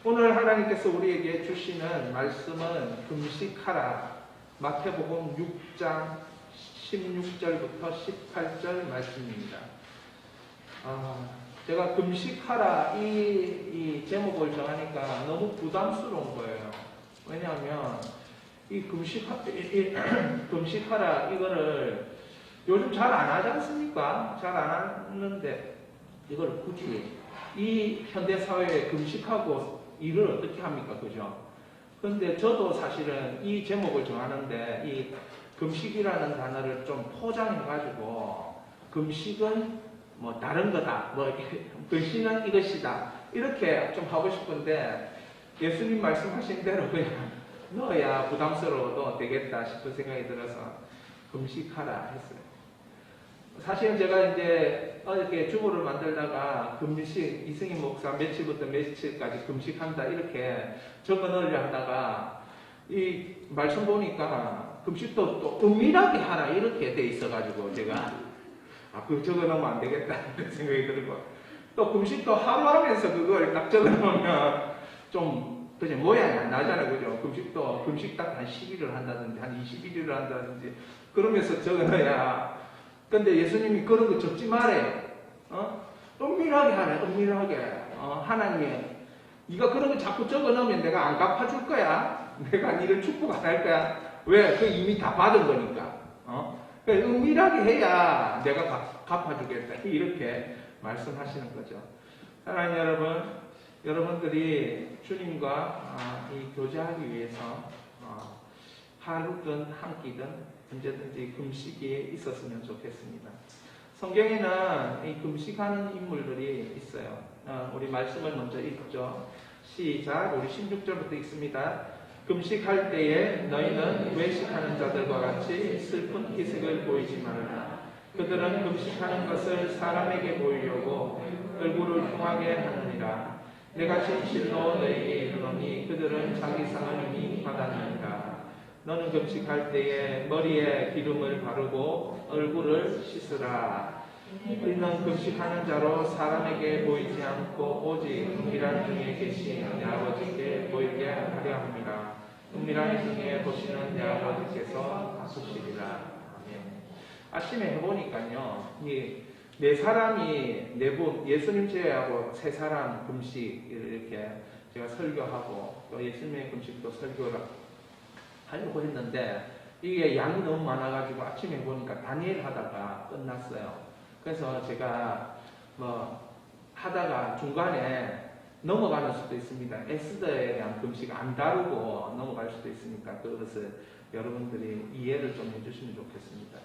오늘 하나님께서 우리에게 주시는 말씀은 금식하라. 마태복음 6장 16절부터 18절 말씀입니다. 제가 금식하라 이 제목을 정하니까 너무 부담스러운 거예요. 왜냐하면 이 금식하라 이거를 요즘 잘 안 하지 않습니까? 잘 안 하는데 이걸 굳이 이 현대사회에 금식하고 일을 어떻게 합니까? 그죠? 근데 저도 사실은 이 제목을 정하는데 이 금식이라는 단어를 좀 포장해가지고 금식은 뭐 다른 거다, 뭐 금식은 이것이다 이렇게 좀 하고 싶은데 예수님 말씀하신 대로 그냥 넣어야 부담스러워도 되겠다 싶은 생각이 들어서 금식하라 했어요. 사실은 제가 이제 어저께 주보를 만들다가 금식, 이승희 목사 며칠부터 며칠까지 금식한다 이렇게 적어 넣으려 하다가 이 말씀 보니까 금식도 또 은밀하게 하라 이렇게 돼 있어가지고 제가 그거 적어 놓으면 안 되겠다 이런 생각이 들고 또 금식도 하루 하면서 그걸 딱 적어 놓으면 좀 그죠? 모양이 안 나잖아요. 그죠? 금식도 금식 딱 한 10일을 한다든지 한 21일을 한다든지 그러면서 적어 넣어야 근데 예수님이 그런 거 적지 말아요. 은밀하게 하래, 은밀하게. 하나님, 네가 그런 거 자꾸 적어 놓으면 내가 안 갚아줄 거야. 내가 니를 축복 안 할 거야. 왜? 그 이미 다 받은 거니까. 그러니까 은밀하게 해야 내가 갚아주겠다. 이렇게 말씀하시는 거죠. 사랑하는 여러분, 여러분들이 주님과 이 교제하기 위해서 하루든 한 끼든 언제든지 금식이 있었으면 좋겠습니다. 성경에는 이 금식하는 인물들이 있어요. 우리 말씀을 먼저 읽죠. 시작. 우리 16절부터 읽습니다. 금식할 때에 너희는 외식하는 자들과 같이 슬픈 기색을 보이지 말라. 그들은 금식하는 것을 사람에게 보이려고 얼굴을 흉하게 하느니라. 내가 진실로 너희에게 이르노니 그들은 자기 상을 이미 받았느니라. 너는 금식할 때에 머리에 기름을 바르고 얼굴을 씻으라. 우리는 금식하는 자로 사람에게 보이지 않고 오직 은밀한 중에 계신 내 아버지께 보이게 하려 합니다. 은밀한 중에 보시는 내 아버지께서 갚으시리라. 아멘. 아침에 해보니까요, 네 사람이 예수님 제외하고 세 사람 금식 이렇게 제가 설교하고 또 예수님의 금식도 설교를 하려고 했는데 이게 양이 너무 많아가지고 아침에 보니까 다니엘 하다가 끝났어요. 그래서 제가 하다가 중간에 넘어가는 수도 있습니다. 에스더에 대한 금식 안 다루고 넘어갈 수도 있으니까 그것을 여러분들이 이해를 좀 해주시면 좋겠습니다.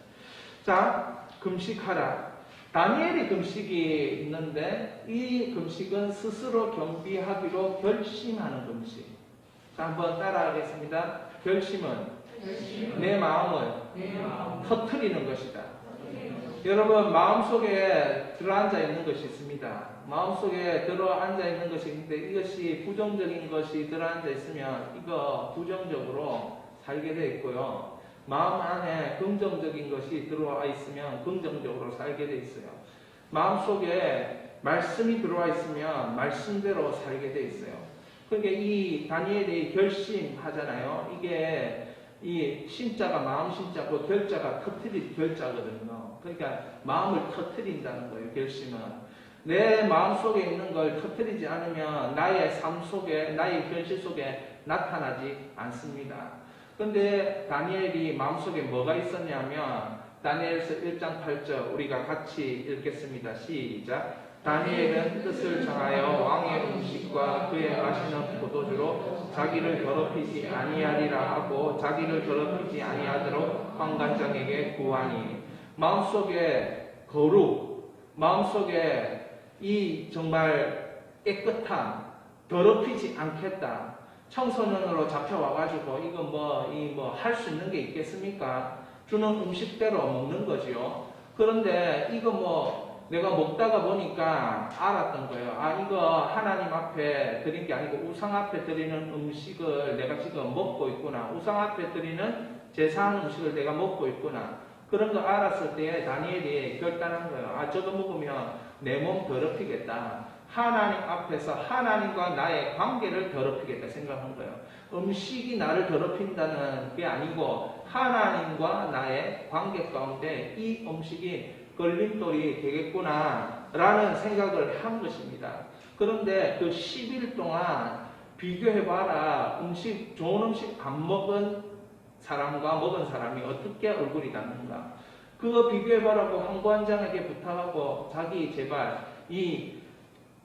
자, 금식하라. 다니엘이 금식이 있는데 이 금식은 스스로 겸비하기로 결심하는 금식. 자, 한번 따라하겠습니다. 결심은 내 마음을 터뜨리는 것이다. 여러분 마음속에 들어앉아 있는 것이 있습니다. 마음속에 들어앉아 있는 것이 있는데 이것이 부정적인 것이 들어앉아 있으면 이거 부정적으로 살게 되어 있고요. 마음 안에 긍정적인 것이 들어와 있으면 긍정적으로 살게 되어 있어요. 마음속에 말씀이 들어와 있으면 말씀대로 살게 되어 있어요. 그러니까 이 다니엘이 결심하잖아요. 이게 이 신자가 마음 신자고 결자가 터뜨릴 결자거든요. 그러니까 마음을 터뜨린다는 거예요. 결심은 내 마음 속에 있는 걸 터뜨리지 않으면 나의 삶 속에 나의 현실 속에 나타나지 않습니다. 그런데 다니엘이 마음 속에 뭐가 있었냐면 다니엘서 1장 8절 우리가 같이 읽겠습니다. 시작. 다니엘은 뜻을 정하여 왕의 음식과 그의 마시는 포도주로 자기를 더럽히지 아니하리라 하고 자기를 더럽히지 아니하도록 환관장에게 구하니 마음속에 거룩, 마음속에 이 정말 깨끗함, 더럽히지 않겠다. 청소년으로 잡혀와가지고 이거 할 수 있는 게 있겠습니까? 주는 음식대로 먹는 거지요. 그런데 이거 내가 먹다가 보니까 알았던 거예요. 이거 하나님 앞에 드린 게 아니고 우상 앞에 드리는 음식을 내가 지금 먹고 있구나. 우상 앞에 드리는 제사한 음식을 내가 먹고 있구나. 그런 거 알았을 때 다니엘이 결단한 거예요. 저거 먹으면 내 몸 더럽히겠다. 하나님 앞에서 하나님과 나의 관계를 더럽히겠다 생각한 거예요. 음식이 나를 더럽힌다는 게 아니고 하나님과 나의 관계 가운데 이 음식이 걸림돌이 되겠구나 라는 생각을 한 것입니다. 그런데 그 10일 동안 비교해봐라. 좋은 음식 안 먹은 사람과 먹은 사람이 어떻게 얼굴이 다른가. 그거 비교해봐라고 항구한장에게 부탁하고 자기 제발 이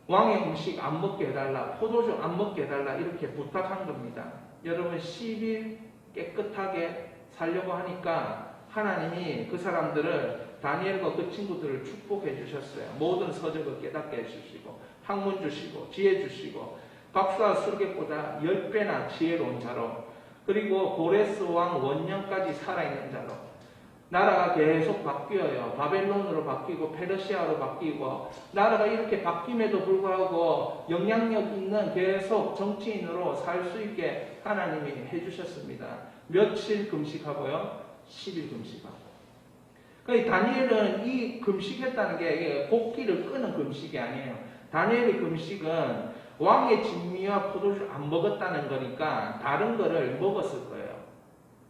왕의 음식 안 먹게 해달라, 포도주 안 먹게 해달라 이렇게 부탁한 겁니다. 여러분 10일 깨끗하게 살려고 하니까 하나님이 그 사람들을 다니엘과 그 친구들을 축복해 주셨어요. 모든 서적을 깨닫게 해주시고 학문 주시고 지혜 주시고 박사 술객보다 10배나 지혜로운 자로, 그리고 고레스 왕 원년까지 살아있는 자로, 나라가 계속 바뀌어요. 바벨론으로 바뀌고 페르시아로 바뀌고 나라가 이렇게 바뀜에도 불구하고 영향력 있는 계속 정치인으로 살 수 있게 하나님이 해주셨습니다. 며칠 금식하고요? 10일 금식하고. 그러니까 다니엘은 이 금식했다는 게 곡기를 끄는 금식이 아니에요. 다니엘의 금식은 왕의 진미와 포도주를 안 먹었다는 거니까 다른 거를 먹었을 거예요.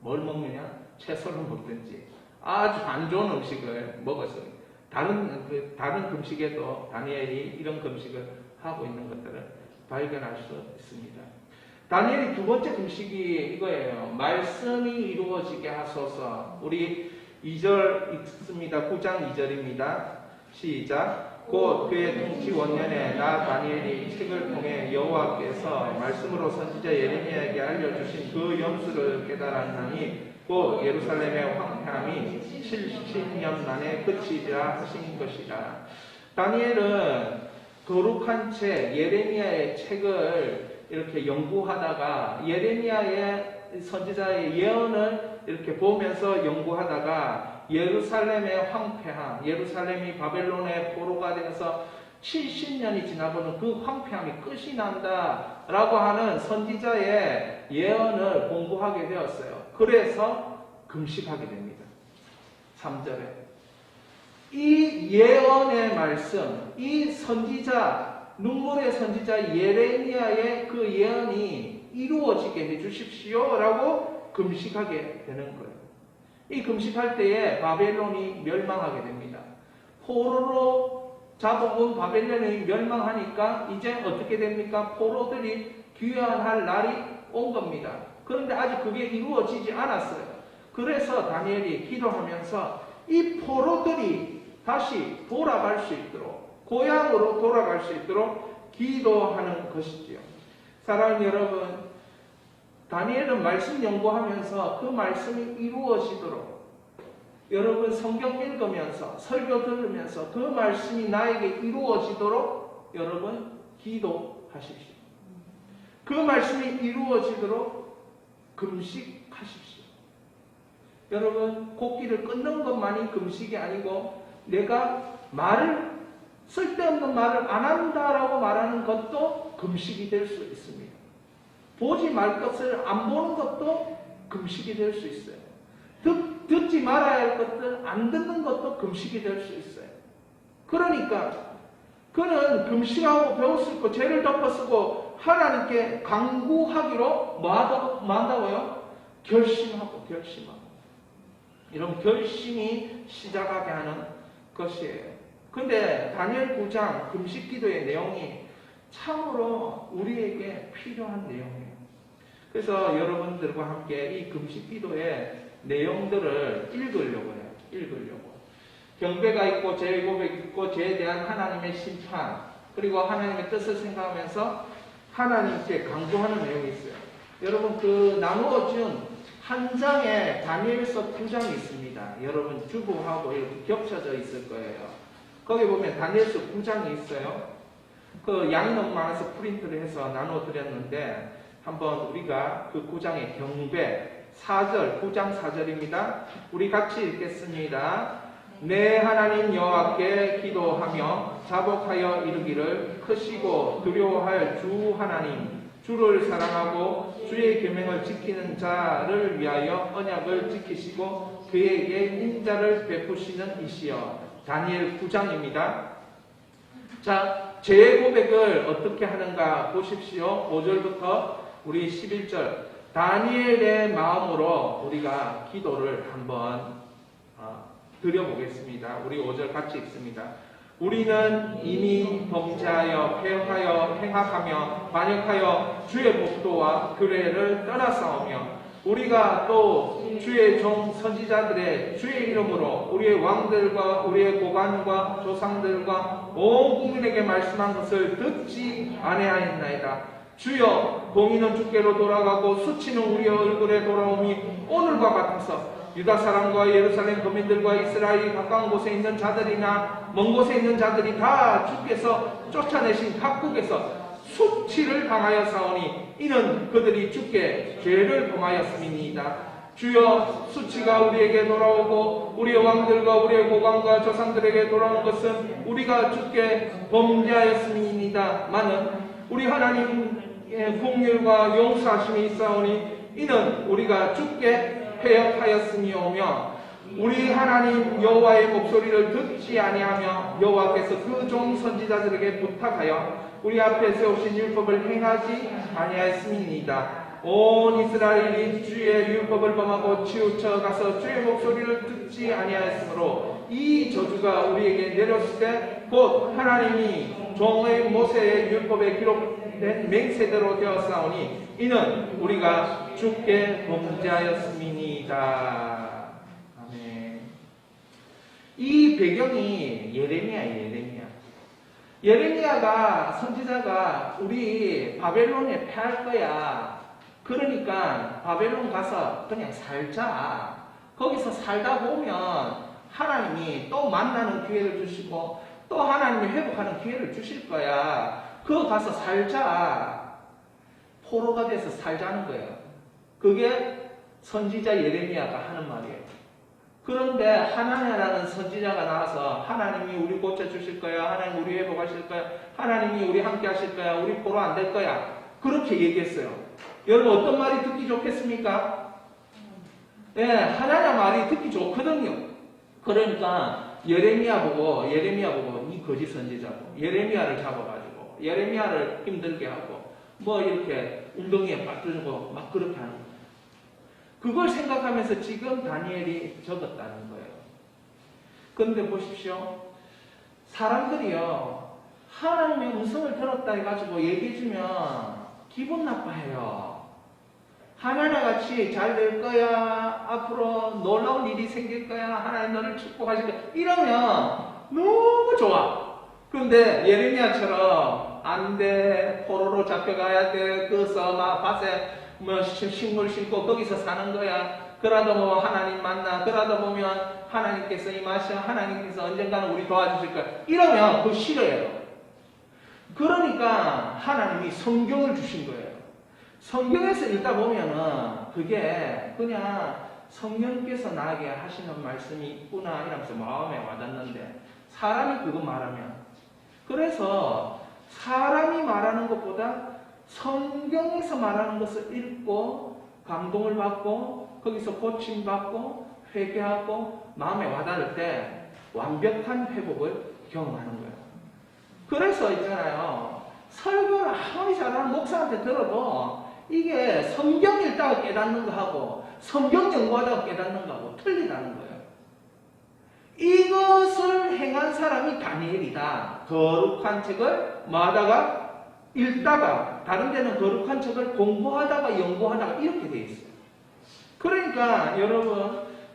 뭘 먹느냐? 채소를 먹든지 아주 안 좋은 음식을 먹었어요. 다른 금식에도 다니엘이 이런 금식을 하고 있는 것들을 발견할 수 있습니다. 다니엘이 두 번째 금식이 이거예요. 말씀이 이루어지게 하소서. 우리 2절 읽습니다. 9장 2절입니다. 시작. 곧 그의 통치 원년에 나 다니엘이 이 책을 통해 여호와께서 말씀으로 선지자 예레미야에게 알려주신 그 연수를 깨달았나니 곧 예루살렘의 황폐함이 70년 만에 끝이라 하신 것이라. 다니엘은 거룩한 책 예레미야의 책을 이렇게 연구하다가 예레미야의 선지자의 예언을 이렇게 보면서 연구하다가 예루살렘의 황폐함, 예루살렘이 바벨론의 포로가 되면서 70년이 지나보는 그 황폐함이 끝이 난다라고 하는 선지자의 예언을 공부하게 되었어요. 그래서 금식하게 됩니다. 3절에 이 예언의 말씀, 이 선지자, 눈물의 선지자 예레미야의 그 예언이 이루어지게 해주십시오 라고 금식하게 되는 거예요. 이 금식할 때에 바벨론이 멸망하게 됩니다. 포로로 잡아온 바벨론이 멸망하니까 이제 어떻게 됩니까? 포로들이 귀환할 날이 온 겁니다. 그런데 아직 그게 이루어지지 않았어요. 그래서 다니엘이 기도하면서 이 포로들이 다시 돌아갈 수 있도록, 고향으로 돌아갈 수 있도록 기도하는 것이지요. 사랑하는 여러분, 다니엘은 말씀 연구하면서 그 말씀이 이루어지도록, 여러분 성경 읽으면서 설교 들으면서 그 말씀이 나에게 이루어지도록 여러분 기도하십시오. 그 말씀이 이루어지도록 금식하십시오. 여러분 곡기를 끊는 것만이 금식이 아니고 내가 쓸데없는 말을 안 한다라고 말하는 것도 금식이 될 수 있습니다. 보지 말 것을 안 보는 것도 금식이 될 수 있어요. 듣지 말아야 할 것들 안 듣는 것도 금식이 될 수 있어요. 그러니까 그는 금식하고 배웠을 거 죄를 덮어쓰고 하나님께 간구하기로 뭐 한다고요? 결심하고. 이런 결심이 시작하게 하는 것이에요. 근데 다니엘 9장 금식 기도의 내용이 참으로 우리에게 필요한 내용이에요. 그래서 여러분들과 함께 이 금식 기도의 내용들을 읽으려고 해요. 경배가 있고 죄의 고백이 있고 죄에 대한 하나님의 심판, 그리고 하나님의 뜻을 생각하면서 하나님께 간구하는 내용이 있어요. 여러분 그 나누어준 한 장에 다니엘서 9장이 있습니다. 여러분 주보하고 이렇게 겹쳐져 있을 거예요. 거기 보면 다니엘서 9장이 있어요. 그 양이 너무 많아서 프린트를 해서 나누어 드렸는데 한번 우리가 그 9장의 경배 4절, 9장 4절입니다. 우리 같이 읽겠습니다. 내 하나님 여호와께 기도하며 자복하여 이르기를 크시고 두려워할 주 하나님, 주를 사랑하고 주의 계명을 지키는 자를 위하여 언약을 지키시고 그에게 인자를 베푸시는 이시여. 다니엘 9장입니다. 자, 제 고백을 어떻게 하는가 보십시오. 5절부터 우리 11절. 다니엘의 마음으로 우리가 기도를 한번 드려보겠습니다. 우리 5절 같이 읽습니다. 우리는 이미 범죄하여 패하여 행악하며 반역하여 주의 법도와 규례를 떠나싸우며 우리가 또 주의 종 선지자들의 주의 이름으로 우리의 왕들과 우리의 고관과 조상들과 온 국민에게 말씀한 것을 듣지 아니하였나이다. 주여, 공의는 주께로 돌아가고 수치는 우리의 얼굴에 돌아오니 오늘과 같아서 유다 사람과 예루살렘 거민들과 이스라엘이 가까운 곳에 있는 자들이나 먼 곳에 있는 자들이 다 주께서 쫓아내신 각국에서 수치를 당하여 사오니 이는 그들이 주께 죄를 범하였음이니이다. 주여, 수치가 우리에게 돌아오고 우리의 왕들과 우리의 고관과 조상들에게 돌아온 것은 우리가 주께 범죄하였음이니이다. 마는 우리 하나님의 긍휼과 용서하심이 있사오니 이는 우리가 주께 패역하였음이오며 우리 하나님 여호와의 목소리를 듣지 아니하며 여호와께서 그 종 선지자들에게 부탁하여 우리 앞에 세우신 율법을 행하지 아니하였음이니이다. 온 이스라엘이 주의 율법을 범하고 치우쳐 가서 주의 목소리를 듣지 아니하였으므로 이 저주가 우리에게 내렸을 때 곧 하나님이 종의 모세의 율법에 기록된 맹세대로 되었사오니 이는 우리가 주께 범죄하였음이니이다. 아멘. 이 배경이 예레미야가 선지자가 우리 바벨론에 패할 거야. 그러니까 바벨론 가서 그냥 살자. 거기서 살다 보면 하나님이 또 만나는 기회를 주시고 또 하나님이 회복하는 기회를 주실 거야. 그거 가서 살자. 포로가 돼서 살자는 거예요. 그게 선지자 예레미야가 하는 말이에요. 그런데 하나냐라는 선지자가 나와서 하나님이 우리 고쳐주실 거야. 하나님 우리 회복하실 거야. 하나님이 우리 함께 하실 거야. 우리 포로 안 될 거야. 그렇게 얘기했어요. 여러분 어떤 말이 듣기 좋겠습니까? 예, 하나냐 말이 듣기 좋거든요. 그러니까 예레미야 보고 이 거짓 선지자고 예레미야를 잡아가지고 예레미야를 힘들게 하고 뭐 이렇게 웅덩이에 빠뜨리고 막 그렇게 하는 거예요. 그걸 생각하면서 지금 다니엘이 적었다는 거예요. 그런데 보십시오. 사람들이요, 하나님의 음성을 들었다 해가지고 얘기해주면 기분 나빠해요. 하나님같이 잘 될 거야. 앞으로 놀라운 일이 생길 거야. 하나님 너를 축복하실 거야. 이러면 너무 좋아. 그런데 예레미야처럼 안 돼. 포로로 잡혀가야 돼. 그래서 막 밭에 뭐 식물 심고 거기서 사는 거야. 그러다 보면 하나님 만나. 그러다 보면 하나님께서 임하셔. 하나님께서 언젠가는 우리 도와주실 거야. 이러면 그거 싫어요. 그러니까 하나님이 성경을 주신 거예요. 성경에서 읽다 보면은 그게 그냥 성령께서 나에게 하시는 말씀이 있구나 이러면서 마음에 와닿는데 사람이 그거 말하면 그래서 사람이 말하는 것보다 성경에서 말하는 것을 읽고 감동을 받고 거기서 고침받고 회개하고 마음에 와닿을 때 완벽한 회복을 경험하는 거예요. 그래서 있잖아요. 설교를 아무리 잘하는 목사한테 들어도 이게 성경 읽다가 깨닫는 거하고 성경 연구하다가 깨닫는 거하고 틀리다는 거예요. 이것을 행한 사람이 다니엘이다. 거룩한 책을 마다가 읽다가 다른 데는 거룩한 책을 공부하다가 연구하다가 이렇게 돼 있어요. 그러니까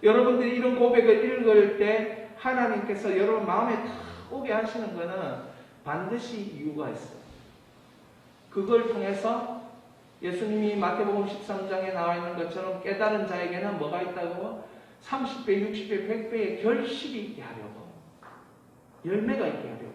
여러분들이 이런 고백을 읽을 때 하나님께서 여러분 마음에 탁 오게 하시는 거는 반드시 이유가 있어요. 그걸 통해서 예수님이 마태복음 13장에 나와 있는 것처럼 깨달은 자에게는 뭐가 있다고? 30배, 60배, 100배의 결실이 있게 하려고. 열매가 있게 하려고.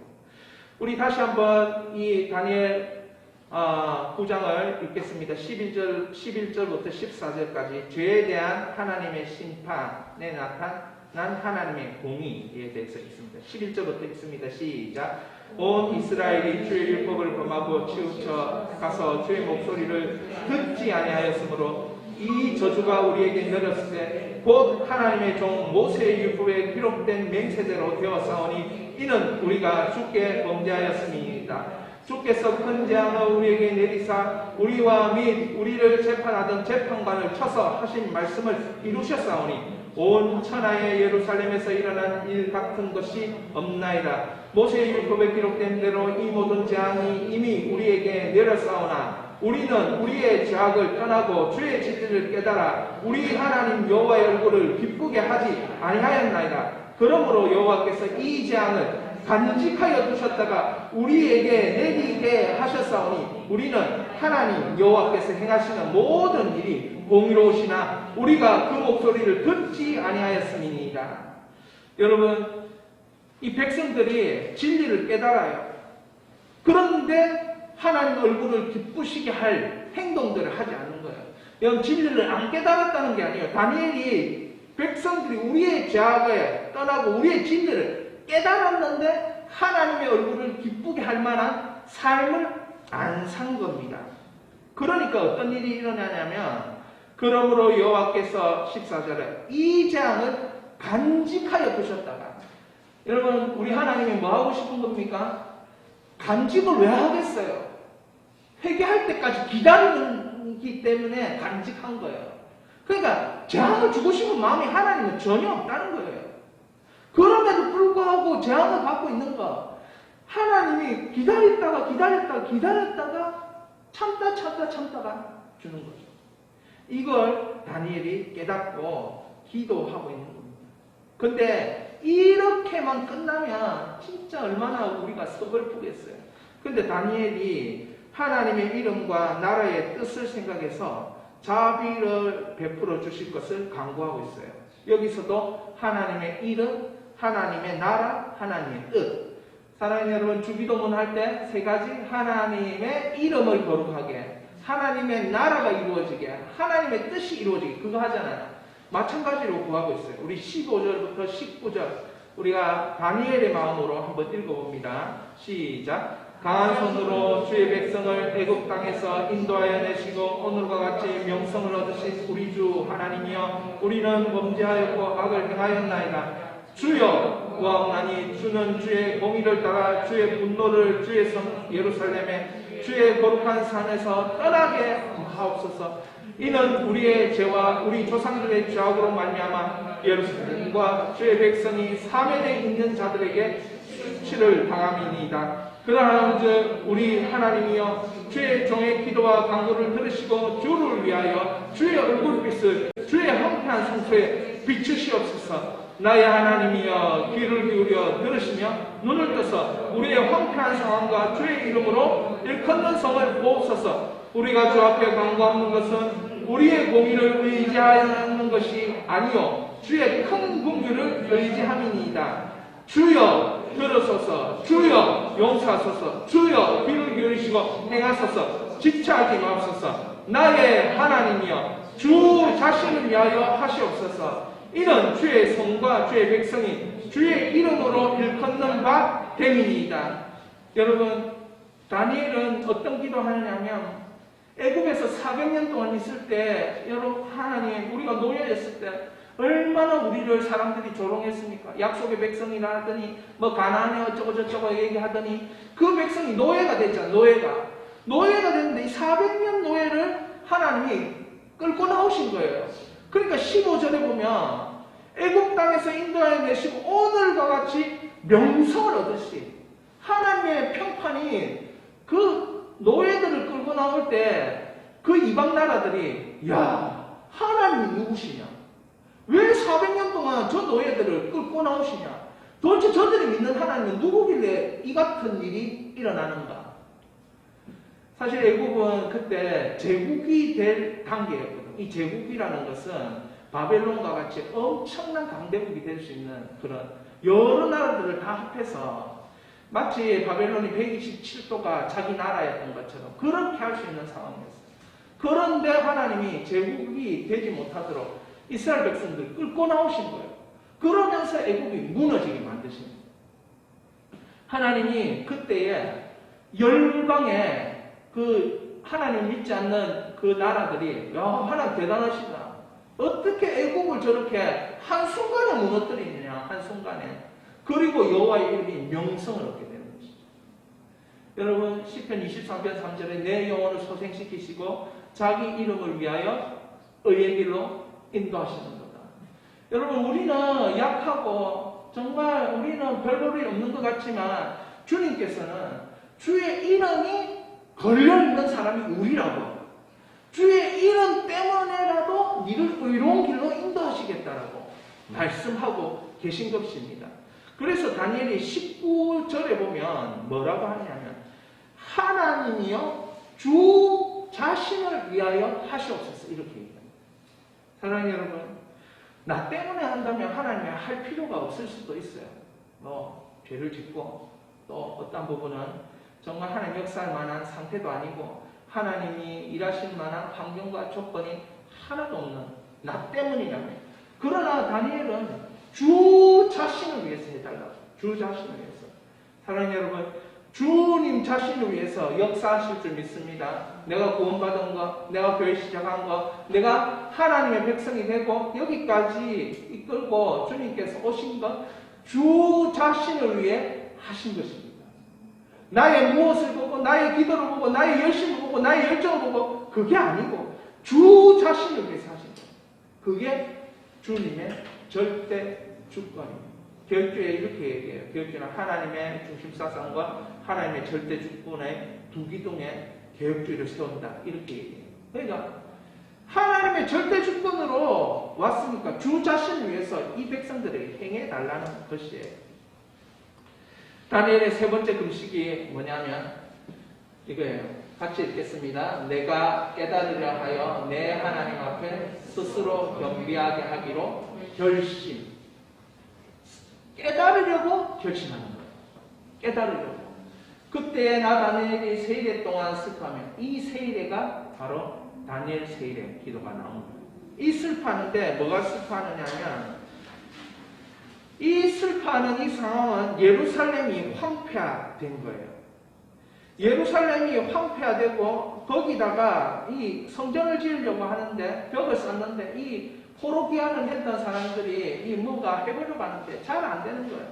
우리 다시 한번 이 다니엘 9장을 읽겠습니다. 11절부터 14절까지 죄에 대한 하나님의 심판에 나타난 하나님의 공의에 대해서 있습니다. 11절부터 읽습니다. 시작. 온 이스라엘이 주의 율법을 범하고 치우쳐 가서 주의 목소리를 듣지 아니하였으므로 이 저주가 우리에게 내렸을 때 곧 하나님의 종 모세의 율법에 기록된 맹세대로 되었사오니 이는 우리가 주께 범죄하였음이니이다. 주께서 큰 재앙을 우리에게 내리사 우리와 및 우리를 재판하던 재판관을 쳐서 하신 말씀을 이루셨사오니 온 천하의 예루살렘에서 일어난 일 같은 것이 없나이다. 모세의 율법에 기록된 대로 이 모든 재앙이 이미 우리에게 내렸사오나 우리는 우리의 죄악을 떠나고 주의 진리를 깨달아 우리 하나님 여호와의 얼굴을 기쁘게 하지 아니하였나이다. 그러므로 여호와께서 이 재앙을 간직하여 두셨다가 우리에게 내리게 하셨사오니 우리는 하나님 여호와께서 행하시는 모든 일이 공의로우시나 우리가 그 목소리를 듣지 아니하였음이니이다. 여러분, 이 백성들이 진리를 깨달아요. 그런데 하나님 얼굴을 기쁘시게 할 행동들을 하지 않는 거예요. 여러분, 진리를 안 깨달았다는 게 아니에요. 다니엘이 백성들이 우리의 죄악을 떠나고 우리의 진리를 깨달았는데 하나님의 얼굴을 기쁘게 할 만한 삶을 안 산 겁니다. 그러니까 어떤 일이 일어나냐면 그러므로 여호와께서 14절에 이 재앙을 간직하여 두셨다가 여러분 우리 하나님이 뭐 하고 싶은 겁니까? 간직을 왜 하겠어요? 회개할 때까지 기다리기 때문에 간직한 거예요. 그러니까 재앙을 주고 싶은 마음이 하나님은 전혀 없다는 거예요. 그럼에도 불구하고 재앙을 받고 있는 거 하나님이 기다렸다가 참다가 주는 거죠. 이걸 다니엘이 깨닫고 기도하고 있는 겁니다. 근데 이렇게만 끝나면 진짜 얼마나 우리가 서글프겠어요. 근데 다니엘이 하나님의 이름과 나라의 뜻을 생각해서 자비를 베풀어 주실 것을 강구하고 있어요. 여기서도 하나님의 이름, 하나님의 나라, 하나님의 뜻. 사랑하는 여러분, 주기도문 할 때 세 가지 하나님의 이름을 거룩하게, 하나님의 나라가 이루어지게, 하나님의 뜻이 이루어지게 그거 하잖아요. 마찬가지로 구하고 있어요. 우리 15절부터 19절 우리가 다니엘의 마음으로 한번 읽어봅니다. 시작. 강한 손으로 주의 백성을 애굽 땅에서 인도하여 내시고 오늘과 같이 명성을 얻으신 우리 주 하나님이여 우리는 범죄하였고 악을 행하였나이다. 주여 구하오나니 주는 주의 공의를 따라 주의 분노를 주의 성 예루살렘에 주의 거룩한 산에서 떠나게 하옵소서. 이는 우리의 죄와 우리 조상들의 죄악으로 말미암아 예루살렘과 주의 백성이 사면에 있는 자들에게 수치를 당함이니이다. 그러나 우리 하나님이여 주의 종의 기도와 간구를 들으시고 주를 위하여 주의 얼굴빛을 주의 황폐한 성소에 비추시옵소서. 나의 하나님이여 귀를 기울여 들으시며 눈을 떠서 우리의 황폐한 상황과 주의 이름으로 일컫는 성을 보옵소서. 우리가 주 앞에 간구하는 것은 우리의 공의를 의지하는 것이 아니요 주의 큰 긍휼을 의지함이니이다. 주여 들으소서. 주여 용서하소서. 주여 귀를 기울이시고 행하소서. 지체하지 마옵소서. 나의 하나님이여 주 자신을 위하여 하시옵소서. 이는 주의 성과 주의 백성이 주의 이름으로 일컫는 바 됨이니이다. 여러분, 다니엘은 어떤 기도하느냐면 애굽에서 400년 동안 있을 때 여러분 하나님 우리가 노예였을 때 얼마나 우리를 사람들이 조롱했습니까? 약속의 백성이라 하더니 뭐 가나안에 어쩌고 저쩌고 얘기하더니 그 백성이 노예가 됐잖아. 노예가 됐는데 이 400년 노예를 하나님이 끌고 나오신 거예요. 그러니까 15절에 보면 애굽 땅에서 인도하여 내시고 오늘과 같이 명성을 얻으시 하나님의 평판이 그 노예들을 끌고 나올 때 그 이방 나라들이 야 하나님이 누구시냐? 왜 400년 동안 저 노예들을 끌고 나오시냐? 도대체 저들이 믿는 하나님은 누구길래 이 같은 일이 일어나는가? 사실 애굽은 그때 제국이 될 단계였거든요. 이 제국이라는 것은 바벨론과 같이 엄청난 강대국이 될 수 있는 그런 여러 나라들을 다 합해서 마치 바벨론이 127도가 자기 나라였던 것처럼 그렇게 할 수 있는 상황이었어요. 그런데 하나님이 제국이 되지 못하도록 이스라엘 백성들 끌고 나오신 거예요. 그러면서 애국이 무너지게 만드신 거예요. 하나님이 그때에 열방에 그 하나님 믿지 않는 그 나라들이 야 하나님 대단하시다. 어떻게 애국을 저렇게 한순간에 무너뜨리느냐. 한순간에. 그리고 여호와의 이름이 명성을 얻게 되는 것이죠. 여러분 시편 23편 3절에 내 영혼을 소생시키시고 자기 이름을 위하여 의의 길로 인도하시는 거다. 여러분 우리는 약하고 정말 우리는 별볼일 없는 것 같지만 주님께서는 주의 이름이 걸려있는 사람이 우리라고, 주의 이름 때문에라도 니를 의로운 길로 인도하시겠다라고 말씀하고 계신 것입니다. 그래서 다니엘이 19절에 보면 뭐라고 하냐면 하나님이여 주 자신을 위하여 하시옵소서 이렇게 얘기합니다. 사랑하는 여러분, 나 때문에 한다면 하나님이 할 필요가 없을 수도 있어요. 뭐 죄를 짓고 또 어떤 부분은 정말 하나님 역사할 만한 상태도 아니고 하나님이 일하실 만한 환경과 조건이 하나도 없는 나 때문이라면, 그러나 다니엘은 주 자신을 위해서 해달라고. 주 자신을 위해서. 사랑하는 여러분, 주님 자신을 위해서 역사하실 줄 믿습니다. 내가 구원받은 것, 내가 교회 시작한 것, 내가 하나님의 백성이 되고 여기까지 이끌고 주님께서 오신 것, 주 자신을 위해 하신 것입니다. 나의 무엇을 보고, 나의 기도를 보고, 나의 열심을 보고, 나의 열정을 보고, 그게 아니고 주 자신을 위해서 하신 것. 그게 주님의 절대 주권입니다. 교육주에 이렇게 얘기해요. 교육주는 하나님의 중심사상과 하나님의 절대 주권의 두 기둥에 교육주의를 세운다. 이렇게 얘기해요. 그러니까 하나님의 절대 주권으로 왔으니까 주 자신을 위해서 이 백성들에게 행해달라는 것이에요. 다니엘의 세 번째 금식이 뭐냐면 이거예요. 같이 읽겠습니다. 내가 깨달으려 하여 내 하나님 앞에 스스로 겸비하게 하기로 결심. 깨달으려고 결심하는 거예요. 깨달으려고. 그때 나 다니엘이 세일에 동안 슬퍼하면 이 세일에가 바로 다니엘 세일의 기도가 나온 거예요. 이 슬퍼하는데 뭐가 슬퍼하느냐면 이 슬퍼하는 이 상황은 예루살렘이 황폐화된 거예요. 예루살렘이 황폐화되고 거기다가 이 성전을 지으려고 하는데 벽을 쌓는데 이 포로기한을 했던 사람들이 이 뭐가 해보려고 하는데 잘 안 되는 거예요.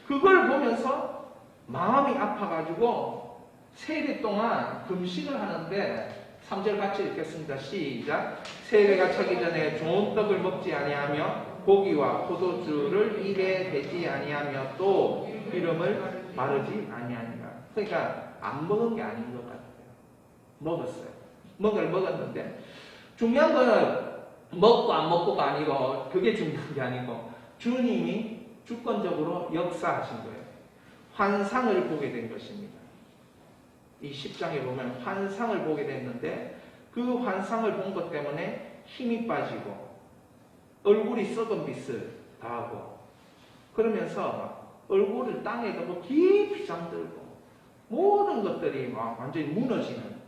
그걸 보면서 마음이 아파가지고 세일 동안 금식을 하는데 3절 같이 읽겠습니다. 시작. 세일가 차기 전에 좋은 떡을 먹지 아니하며 고기와 포도주를 입에 대지 아니하며 또 기름을 바르지 아니하니라. 그러니까 안 먹은 게 아닌 것 같아요. 먹었어요. 먹었는데 중요한 건 먹고 안 먹고가 아니고 그게 중요한 게 아니고 주님이 주권적으로 역사하신 거예요. 환상을 보게 된 것입니다. 이 10장에 보면 환상을 보게 됐는데 그 환상을 본 것 때문에 힘이 빠지고 얼굴이 썩은 빛을 다하고 그러면서 얼굴을 땅에 두고 깊이 잠들고 모든 것들이 막 완전히 무너지는,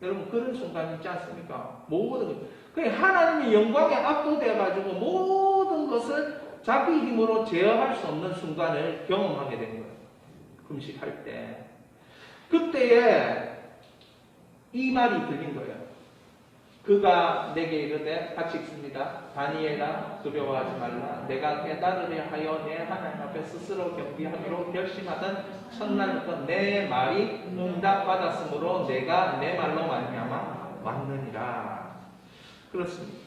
여러분 그런 순간 있지 않습니까? 모든 것. 하나님의 영광에 압도되어가지고 모든 것을 자기 힘으로 제어할 수 없는 순간을 경험하게 된 거예요. 금식할 때. 그때에 이 말이 들린 거예요. 그가 내게 이르되, 같이 읽습니다. 다니엘아 두려워하지 말라. 내가 깨달으려 하여 내 하나님 앞에 스스로 겸비하기로 결심하던 첫날부터 내 말이 응답받았으므로 내가 내 말로 말미암아 왔느니라. 그렇습니다.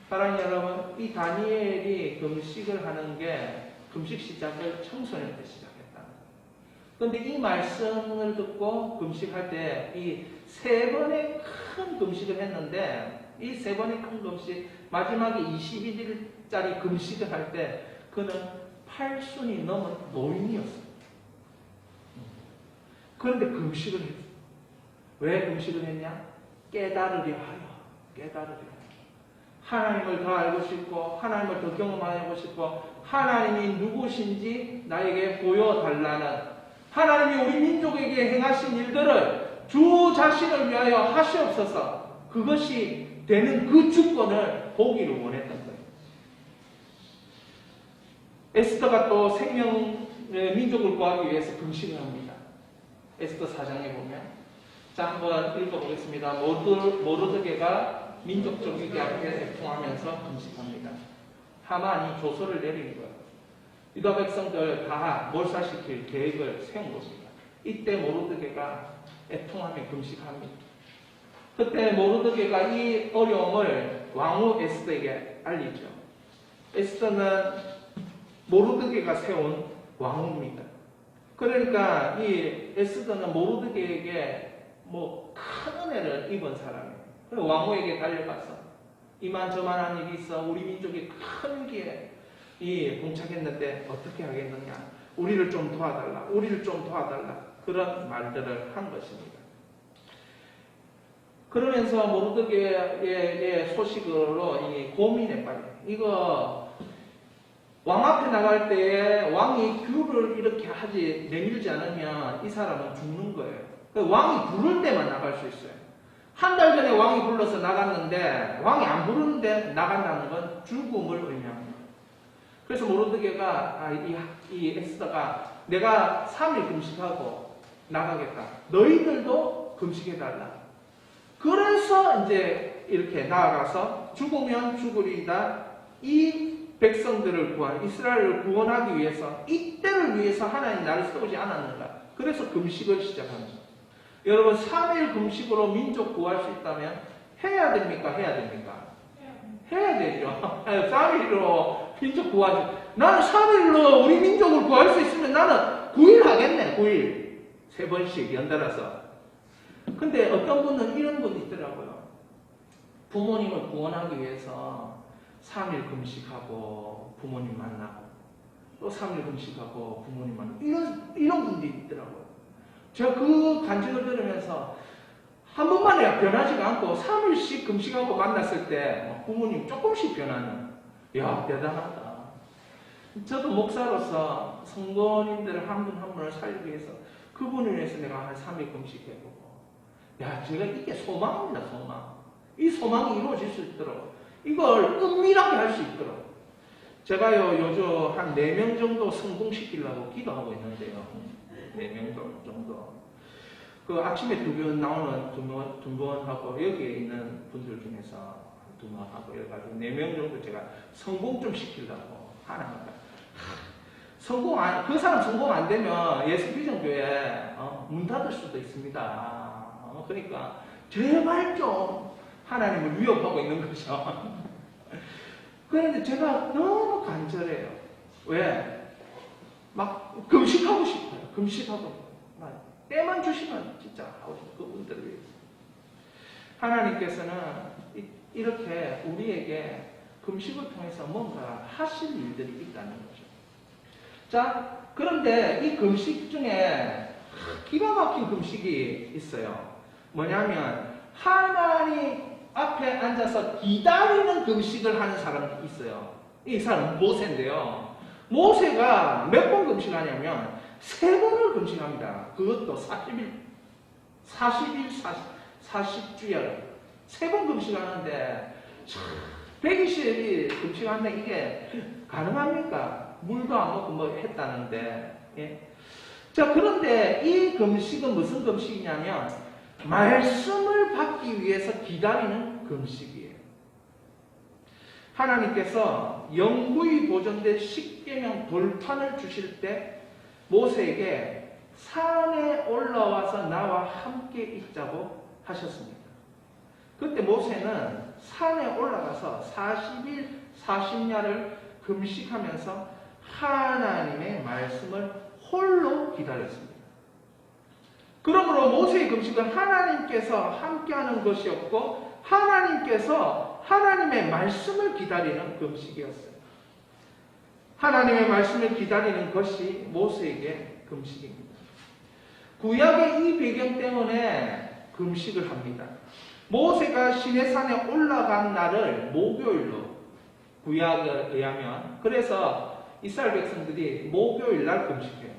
사랑하는 여러분, 이 다니엘이 금식을 하는 게 금식 시작을 청소년 때 시작했다. 그런데 이 말씀을 듣고 금식할 때 이 세 번의 큰 금식을 했는데 이 세 번의 큰 금식, 마지막에 21일짜리 금식을 할 때 그는 8순이 넘은 노인이었어요. 그런데 금식을 했어요. 왜 금식을 했냐? 깨달으려 하여. 하나님을 더 알고 싶고 하나님을 더 경험하고 싶고 하나님이 누구신지 나에게 보여달라는, 하나님이 우리 민족에게 행하신 일들을 주 자신을 위하여 하시옵소서, 그것이 되는 그 주권을 보기를 원했던 거예요. 에스더가 또 민족을 구하기 위해서 금식을 합니다. 에스더 4장에 보면, 자 한번 읽어보겠습니다. 모르드게가 민족적 위기 앞에 대통하면서 금식합니다. 하만이 조서를 내린 거예요. 유다 백성들 다 몰살시킬 계획을 세운 겁니다. 이때 모르드게가 애통하며 금식합니다. 그때 모르드게가 이 어려움을 왕후 에스더에게 알리죠. 에스더는 모르드게가 세운 왕후입니다. 그러니까 이 에스더는 모르드게에게 큰 은혜를 입은 사람이에요. 그래서 왕후에게 달려가서 이만저만한 일이 있어 우리 민족이 큰 위기에 봉착했는데 어떻게 하겠느냐, 우리를 좀 도와달라, 우리를 좀 도와달라, 그런 말들을 한 것입니다. 그러면서 모르드게의 소식으로 이 고민에 빠져요. 이거 왕 앞에 나갈 때 왕이 규를 이렇게 하지 내밀지 않으면 이 사람은 죽는 거예요. 왕이 부를 때만 나갈 수 있어요. 한 달 전에 왕이 불러서 나갔는데 왕이 안 부르는데 나간다는 건 죽음을 의미합니다. 그래서 모르드게가 이 에스더가 내가 3일 금식하고 나가겠다. 너희들도 금식해달라. 그래서 이제 이렇게 나아가서 죽으면 죽으리이다. 이 백성들을 이스라엘을 구원하기 위해서, 이때를 위해서 하나님 나를 세우지 않았는가. 그래서 금식을 시작합니다. 여러분 3일 금식으로 민족 구할 수 있다면 해야 됩니까? 해야 됩니까? 해야 되죠. 3일로 민족 구하지. 나는 3일로 우리 민족을 구할 수 있으면 나는 9일 하겠네. 9일. 3번씩 연달아서. 근데 어떤 분은 이런 분이 있더라고요. 부모님을 구원하기 위해서 3일 금식하고 부모님 만나고 또 3일 금식하고 부모님 만나고 이런 분들이 있더라고요. 제가 그 간증을 들으면서 한 번만에 변하지가 않고 3일씩 금식하고 만났을 때 부모님 조금씩 변하는, 야 대단하다. 저도 목사로서 성도님들을 한 분 한 분을 살리기 위해서 그분을 위해서 내가 한 3일 금식해보고, 야 제가 이게 소망입니다. 소망. 이 소망이 이루어질 수 있도록 이걸 은밀하게 할 수 있도록 제가요 요즘 한 4명 정도 성공시키려고 기도하고 있는데요. 4명 정도. 그 아침에 2명 나오는 2명하고 여기에 있는 분들 중에서 2명하고 이래가지고 4명 정도 제가 성공 좀 시키려고 하는 겁니다. 그 사람 성공 안 되면 예수비전교회 문 닫을 수도 있습니다. 그러니까 제발 좀 하나님을 위협하고 있는 거죠. 그런데 제가 너무 간절해요. 왜? 막 금식하고 싶어요. 금식하고 때만 주시면 진짜 하고 싶어요. 그분들을 위해서. 하나님께서는 이렇게 우리에게 금식을 통해서 뭔가 하실 일들이 있다는 거죠. 자, 그런데 이 금식 중에 기가 막힌 금식이 있어요. 뭐냐면 하나님 앞에 앉아서 기다리는 금식을 하는 사람이 있어요. 이 사람은 모세인데요. 모세가 몇 번 금식하냐면 3번을 금식합니다. 그것도 40주야를 3번 금식하는데 120일 금식하는데 이게 가능합니까? 물도 안 먹고 뭐 했다는데. 예? 자, 그런데 이 금식은 무슨 금식이냐면 말씀을 받기 위해서 기다리는 금식이에요. 하나님께서 영구히 보존된 십계명 돌판을 주실 때 모세에게 산에 올라와서 나와 함께 있자고 하셨습니다. 그때 모세는 산에 올라가서 40일 40야를 금식하면서 하나님의 말씀을 홀로 기다렸습니다. 그러므로 모세의 금식은 하나님께서 함께하는 것이었고 하나님께서 하나님의 말씀을 기다리는 금식이었어요. 하나님의 말씀을 기다리는 것이 모세에게 금식입니다. 구약의 이 배경 때문에 금식을 합니다. 모세가 시내산에 올라간 날을 목요일로 구약에 의하면, 그래서 이스라엘 백성들이 목요일 날 금식해요.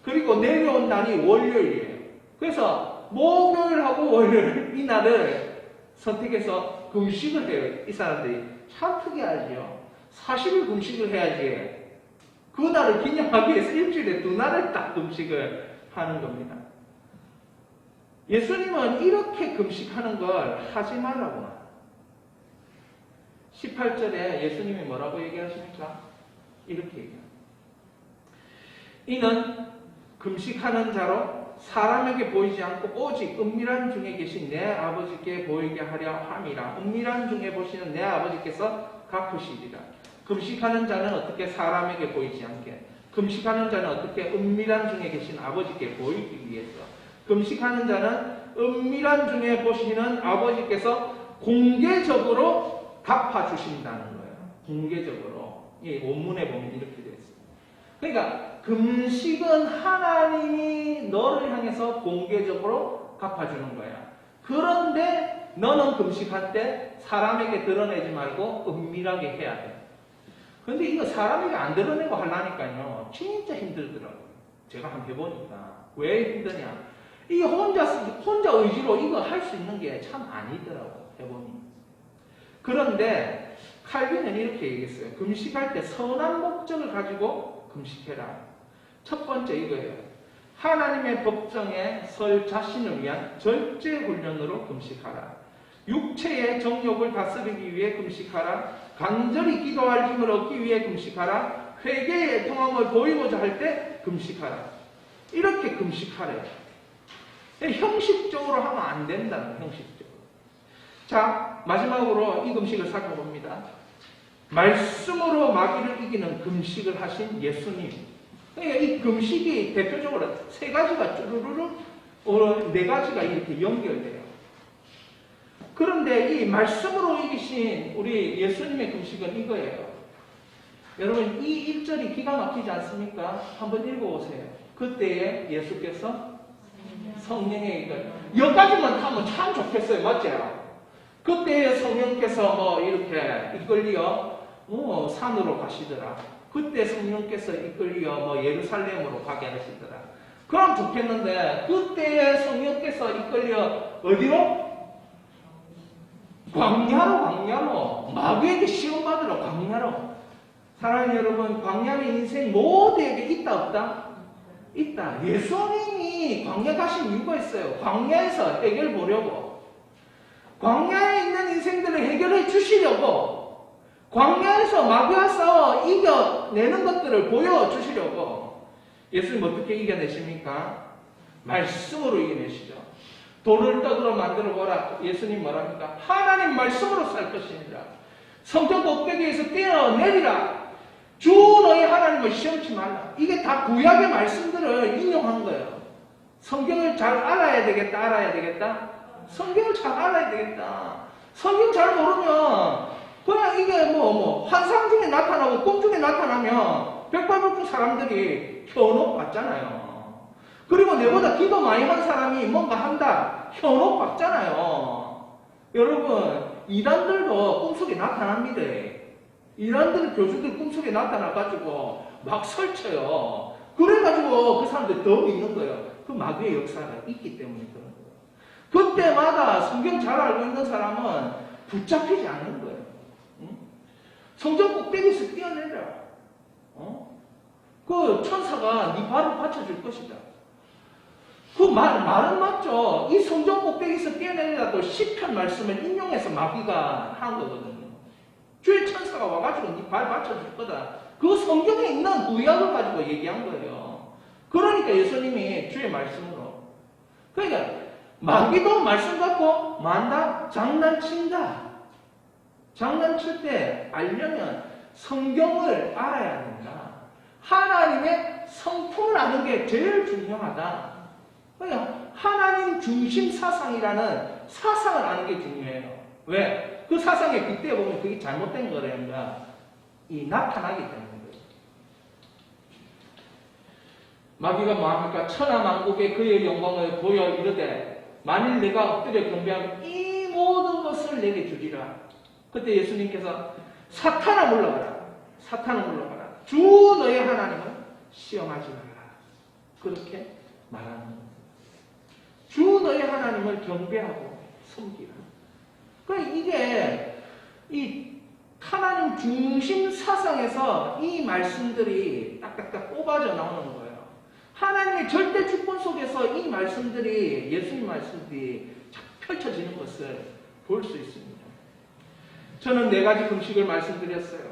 그리고 내려온 날이 월요일이에요. 그래서 목요일하고 월요일 이 날을 선택해서 금식을 해요. 이 사람들이 참 특이하죠. 40일 금식을 해야지 그 날을 기념하기 위해서 일주일에 2날을 딱 금식을 하는 겁니다. 예수님은 이렇게 금식하는 걸 하지 말라고. 18절에 예수님이 뭐라고 얘기하십니까? 이렇게 얘기합니다. 이는 금식하는 자로 사람에게 보이지 않고 오직 은밀한 중에 계신 내 아버지께 보이게 하려 함이라. 은밀한 중에 보시는 내 아버지께서 갚으시리라. 금식하는 자는 어떻게 사람에게 보이지 않게, 금식하는 자는 어떻게 은밀한 중에 계신 아버지께 보이기 위해서, 금식하는 자는 은밀한 중에 보시는 아버지께서 공개적으로 갚아주신다는 거예요. 공개적으로. 이 원문에 보면 이렇게 되어 있습니다. 그러니까 금식은 하나님이 너를 향해서 공개적으로 갚아주는 거야. 그런데 너는 금식할 때 사람에게 드러내지 말고 은밀하게 해야 돼. 근데 이거 사람에게 안 드러내고 하려니까요, 진짜 힘들더라고요. 제가 한번 해보니까. 왜 힘드냐? 이게 혼자 의지로 이거 할 수 있는 게 참 아니더라고요. 해보니. 그런데 칼빈은 이렇게 얘기했어요. 금식할 때 선한 목적을 가지고 금식해라. 첫 번째 이거예요. 하나님의 법정에 설 자신을 위한 절제 훈련으로 금식하라. 육체의 정욕을 다스리기 위해 금식하라. 간절히 기도할 힘을 얻기 위해 금식하라. 회개의 통함을 보이고자 할 때 금식하라. 이렇게 금식하래요. 형식적으로 하면 안 된다는 거예요. 형식적으로. 자, 마지막으로 이 금식을 살펴봅니다. 말씀으로 마귀를 이기는 금식을 하신 예수님. 그러니까 이 금식이 대표적으로 세 가지가 쭈루루루, 네 가지가 이렇게 연결돼요. 그런데 이 말씀으로 이기신 우리 예수님의 금식은 이거예요. 여러분, 이 1절이 기가 막히지 않습니까? 한번 읽어보세요. 그때에 예수께서 성령의 이끌. 여기까지만 하면 참 좋겠어요. 맞죠? 그때에 성령께서 뭐 이렇게 이끌려 산으로 가시더라. 그때 성령께서 이끌려 뭐 예루살렘으로 가게 하시더라. 그럼 좋겠는데 그때에 성령께서 이끌려 어디로? 광야로 마귀에게 시험받으러 광야로. 사랑하는 여러분, 광야는 인생 모두에게 있다 없다? 있다. 예수님이 광야 가신 이유가 있어요. 광야에서 해결 보려고. 광야에 있는 인생들을 해결해 주시려고. 광야에서 마귀와 싸워 이겨내는 것들을 보여주시려고. 예수님 어떻게 이겨내십니까? 말씀으로 이겨내시죠. 돌을 떡으로 만들어 보라. 예수님 뭐랍니까? 하나님 말씀으로 살 것이니라. 성전 꼭대기에서 뛰어내리라. 주 너희 하나님을 시험치 말라. 이게 다 구약의 말씀들을 인용한 거예요. 성경을 잘 알아야 되겠다. 성경을 잘 알아야 되겠다. 성경 잘 모르면 그냥 이게 환상 중에 나타나고 꿈 중에 나타나면 백발백중 사람들이 현혹받잖아요. 그리고 내보다 기도 많이 한 사람이 뭔가 한다. 현혹받잖아요. 여러분, 이단들도 꿈속에 나타납니다. 이단들 교주들 꿈속에 나타나가지고 막 설쳐요. 그래가지고 그 사람들 더 믿는 거예요. 그 마귀의 역사가 있기 때문에 그런 거예요. 그때마다 성경 잘 알고 있는 사람은 붙잡히지 않는 거예요. 응? 성전 꼭대기에서 뛰어내라. 그 천사가 네 발을 받쳐줄 것이다. 그 말은 맞죠. 이 성전 꼭대기에서 뛰어내리라도 시편 말씀을 인용해서 마귀가 한 거거든요. 주의 천사가 와가지고 네 발 받쳐줄 거다. 그 성경에 있는 구약을 가지고 얘기한 거예요. 그러니까 예수님이 주의 말씀으로. 그러니까 마귀도 말씀 갖고 만다, 장난친다. 장난칠 때 알려면 성경을 알아야 된다. 하나님의 성품을 아는 게 제일 중요하다. 그냥 하나님 중심 사상이라는 사상을 아는 게 중요해요. 왜? 그 사상에 빗대어 보면 그게 잘못된 거라니까 나타나기 때문에. 마귀가 뭐합니까? 천하만국에 그의 영광을 보여 이르되 만일 내가 엎드려 경배하면 이 모든 것을 내게 주리라. 그때 예수님께서 사탄아 물러가라. 주 너의 하나님을 시험하지 말라. 그렇게 말하는 거예요. 주 너의 하나님을 경배하고 섬기라. 그러니까 이게 이 하나님 중심 사상에서 이 말씀들이 딱딱딱 뽑아져 나오는 거예요. 하나님의 절대 주권 속에서 이 말씀들이, 예수님 말씀들이 펼쳐지는 것을 볼 수 있습니다. 저는 4가지 금식을 말씀드렸어요.